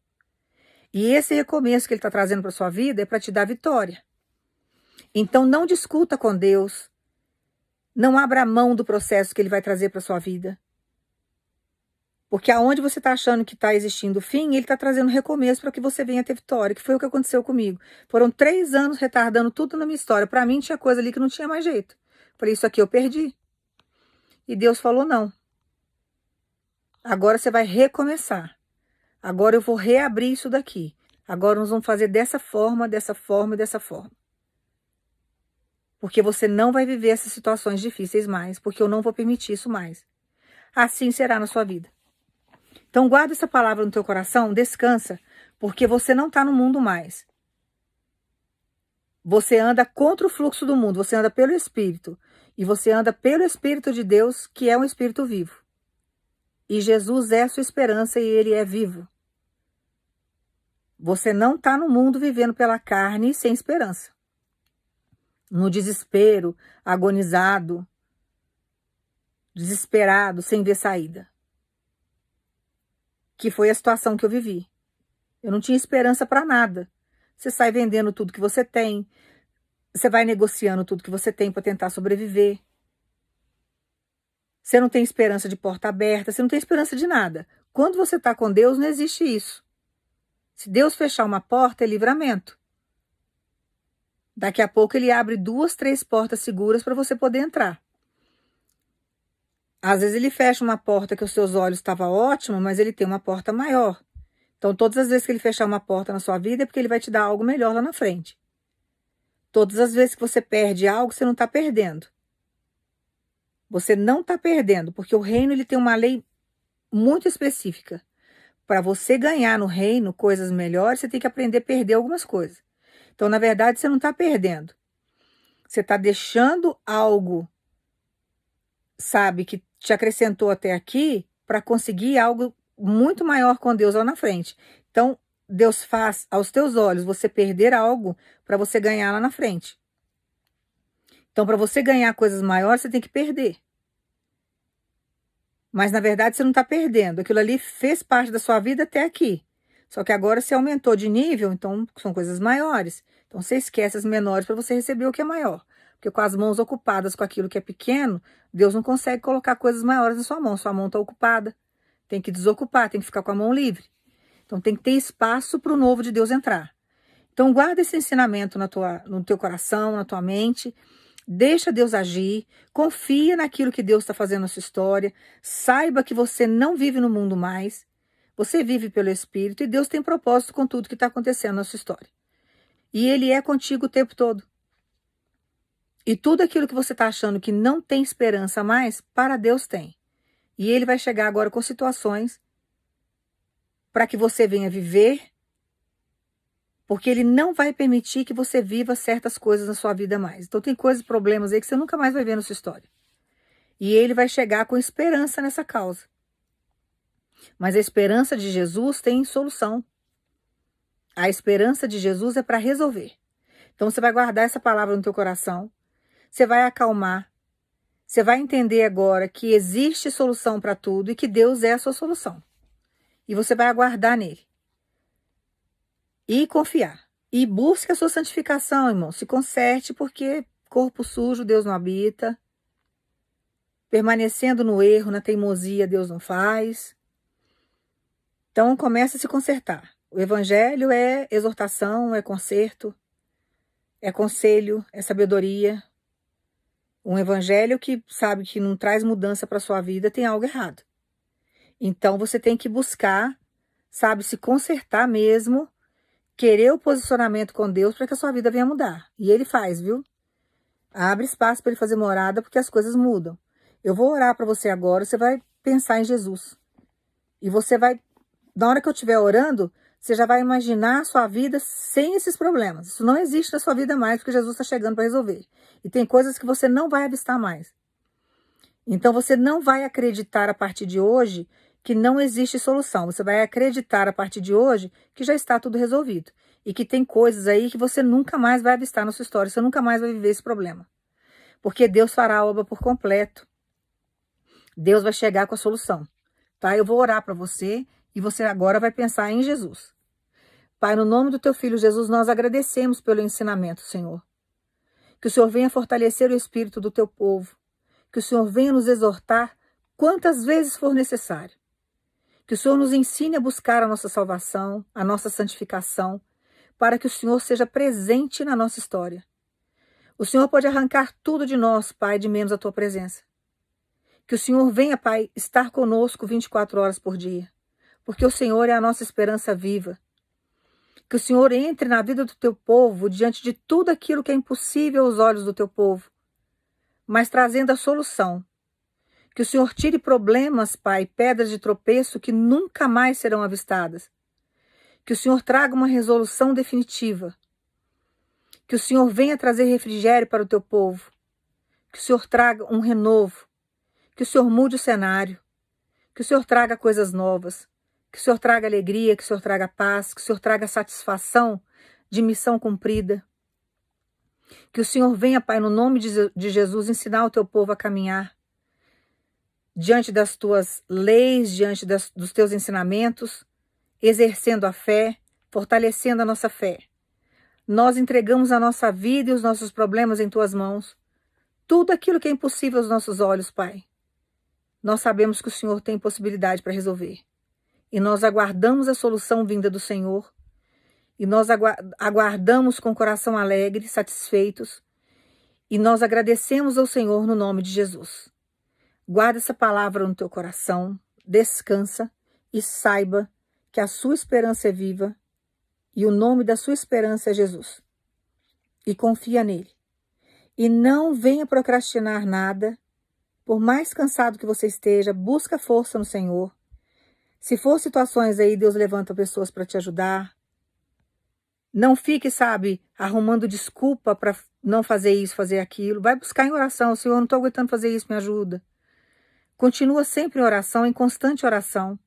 E esse recomeço que ele está trazendo para sua vida é para te dar vitória. Então não discuta com Deus, não abra mão do processo que ele vai trazer para sua vida. Porque aonde você está achando que está existindo fim, ele está trazendo recomeço para que você venha ter vitória, que foi o que aconteceu comigo. Foram 3 anos retardando tudo na minha história. Para mim tinha coisa ali que não tinha mais jeito. Falei, isso aqui eu perdi. E Deus falou, não. Agora você vai recomeçar. Agora eu vou reabrir isso daqui. Agora nós vamos fazer dessa forma, dessa forma e dessa forma. Porque você não vai viver essas situações difíceis mais, porque eu não vou permitir isso mais. Assim será na sua vida. Então guarda essa palavra no teu coração, descansa, porque você não está no mundo mais. Você anda contra o fluxo do mundo, você anda pelo Espírito. E você anda pelo Espírito de Deus, que é um Espírito vivo. E Jesus é a sua esperança e Ele é vivo. Você não está no mundo vivendo pela carne sem esperança. No desespero, agonizado, desesperado, sem ver saída. Que foi a situação que eu vivi. Eu não tinha esperança para nada. Você sai vendendo tudo que você tem, você vai negociando tudo que você tem para tentar sobreviver. Você não tem esperança de porta aberta, você não tem esperança de nada. Quando você está com Deus, não existe isso. Se Deus fechar uma porta, é livramento. Daqui a pouco ele abre 2, 3 portas seguras para você poder entrar. Às vezes ele fecha uma porta que os seus olhos estavam ótimos, mas ele tem uma porta maior. Então, todas as vezes que ele fechar uma porta na sua vida, é porque ele vai te dar algo melhor lá na frente. Todas as vezes que você perde algo, você não está perdendo. Você não está perdendo, porque o reino ele tem uma lei muito específica. Para você ganhar no reino coisas melhores, você tem que aprender a perder algumas coisas. Então, na verdade, você não está perdendo. Você está deixando algo, sabe, que te acrescentou até aqui para conseguir algo muito maior com Deus lá na frente. Então, Deus faz aos teus olhos você perder algo para você ganhar lá na frente. Então, para você ganhar coisas maiores, você tem que perder. Mas, na verdade, você não está perdendo. Aquilo ali fez parte da sua vida até aqui. Só que agora você aumentou de nível, então são coisas maiores. Então, você esquece as menores para você receber o que é maior. Porque com as mãos ocupadas com aquilo que é pequeno, Deus não consegue colocar coisas maiores na sua mão. Sua mão está ocupada. Tem que desocupar, tem que ficar com a mão livre. Então, tem que ter espaço para o novo de Deus entrar. Então, guarda esse ensinamento no teu coração, na tua mente. Deixa Deus agir. Confia naquilo que Deus está fazendo na sua história. Saiba que você não vive no mundo mais. Você vive pelo Espírito e Deus tem propósito com tudo que está acontecendo na sua história. E Ele é contigo o tempo todo. E tudo aquilo que você está achando que não tem esperança mais, para Deus tem. E Ele vai chegar agora com situações para que você venha viver, porque Ele não vai permitir que você viva certas coisas na sua vida mais. Então tem coisas, problemas aí que você nunca mais vai ver na sua história. E Ele vai chegar com esperança nessa causa. Mas a esperança de Jesus tem solução. A esperança de Jesus é para resolver. Então você vai guardar essa palavra no teu coração, você vai acalmar, você vai entender agora que existe solução para tudo e que Deus é a sua solução. E você vai aguardar nele. E confiar. E busque a sua santificação, irmão. Se conserte, porque corpo sujo Deus não habita. Permanecendo no erro, na teimosia, Deus não faz. Então comece a se consertar. O evangelho é exortação, é conserto, é conselho, é sabedoria. Um evangelho que sabe que não traz mudança para sua vida tem algo errado. Então você tem que buscar, sabe, se consertar mesmo, querer o posicionamento com Deus para que a sua vida venha mudar. E ele faz, viu? Abre espaço para ele fazer morada porque as coisas mudam. Eu vou orar para você agora, você vai pensar em Jesus. E você vai, na hora que eu estiver orando, você já vai imaginar a sua vida sem esses problemas. Isso não existe na sua vida mais, porque Jesus está chegando para resolver. E tem coisas que você não vai avistar mais. Então você não vai acreditar a partir de hoje que não existe solução. Você vai acreditar a partir de hoje que já está tudo resolvido. E que tem coisas aí que você nunca mais vai avistar na sua história. Você nunca mais vai viver esse problema. Porque Deus fará a obra por completo. Deus vai chegar com a solução. Tá? Eu vou orar para você e você agora vai pensar em Jesus. Pai, no nome do teu filho Jesus, nós agradecemos pelo ensinamento, Senhor. Que o Senhor venha fortalecer o espírito do teu povo. Que o Senhor venha nos exortar quantas vezes for necessário. Que o Senhor nos ensine a buscar a nossa salvação, a nossa santificação, para que o Senhor seja presente na nossa história. O Senhor pode arrancar tudo de nós, Pai, de menos a tua presença. Que o Senhor venha, Pai, estar conosco 24 horas por dia, porque o Senhor é a nossa esperança viva. Que o Senhor entre na vida do teu povo diante de tudo aquilo que é impossível aos olhos do teu povo, mas trazendo a solução. Que o Senhor tire problemas, Pai, pedras de tropeço que nunca mais serão avistadas. Que o Senhor traga uma resolução definitiva. Que o Senhor venha trazer refrigério para o teu povo. Que o Senhor traga um renovo. Que o Senhor mude o cenário. Que o Senhor traga coisas novas. Que o Senhor traga alegria, que o Senhor traga paz, que o Senhor traga satisfação de missão cumprida. Que o Senhor venha, Pai, no nome de Jesus, ensinar o teu povo a caminhar diante das tuas leis, diante dos teus ensinamentos, exercendo a fé, fortalecendo a nossa fé. Nós entregamos a nossa vida e os nossos problemas em tuas mãos. Tudo aquilo que é impossível aos nossos olhos, Pai. Nós sabemos que o Senhor tem possibilidade para resolver. E nós aguardamos a solução vinda do Senhor. E nós aguardamos com o coração alegre, satisfeitos. E nós agradecemos ao Senhor no nome de Jesus. Guarda essa palavra no teu coração, descansa e saiba que a sua esperança é viva e o nome da sua esperança é Jesus. E confia nele. E não venha procrastinar nada, por mais cansado que você esteja, busca força no Senhor. Se for situações aí, Deus levanta pessoas para te ajudar. Não fique, sabe, arrumando desculpa para não fazer isso, fazer aquilo. Vai buscar em oração. Senhor, não estou aguentando fazer isso, me ajuda. Continua sempre em oração, em constante oração.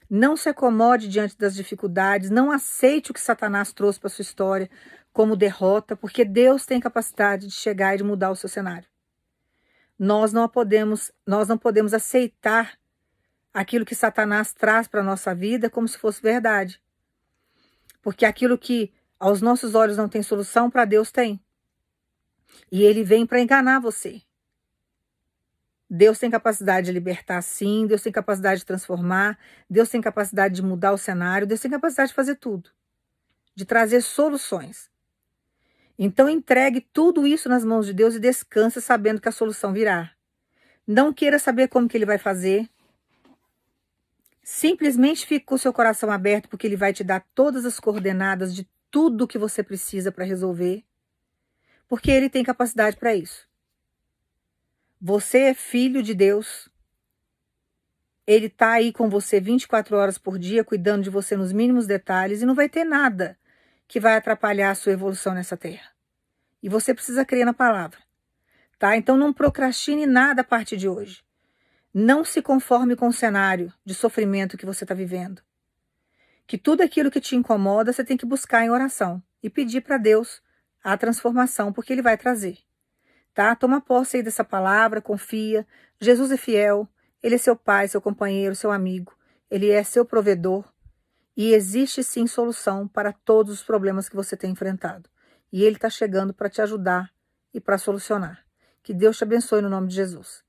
Não se acomode diante das dificuldades. Não aceite o que Satanás trouxe para sua história como derrota, porque Deus tem capacidade de chegar e de mudar o seu cenário. Nós não podemos aceitar aquilo que Satanás traz para a nossa vida como se fosse verdade. Porque aquilo que aos nossos olhos não tem solução, para Deus tem. E ele vem para enganar você. Deus tem capacidade de libertar, sim. Deus tem capacidade de transformar. Deus tem capacidade de mudar o cenário. Deus tem capacidade de fazer tudo. De trazer soluções. Então entregue tudo isso nas mãos de Deus e descanse sabendo que a solução virá. Não queira saber como que ele vai fazer. Simplesmente fique com o seu coração aberto, porque ele vai te dar todas as coordenadas de tudo que você precisa para resolver. Porque ele tem capacidade para isso. Você é filho de Deus. Ele está aí com você 24 horas por dia, cuidando de você nos mínimos detalhes, e não vai ter nada que vai atrapalhar a sua evolução nessa terra. E você precisa crer na palavra. Tá? Então não procrastine nada a partir de hoje. Não se conforme com o cenário de sofrimento que você está vivendo. Que tudo aquilo que te incomoda, você tem que buscar em oração e pedir para Deus a transformação, porque ele vai trazer. Tá? Toma posse aí dessa palavra, confia. Jesus é fiel, ele é seu pai, seu companheiro, seu amigo. Ele é seu provedor. E existe sim solução para todos os problemas que você tem enfrentado. E ele está chegando para te ajudar e para solucionar. Que Deus te abençoe no nome de Jesus.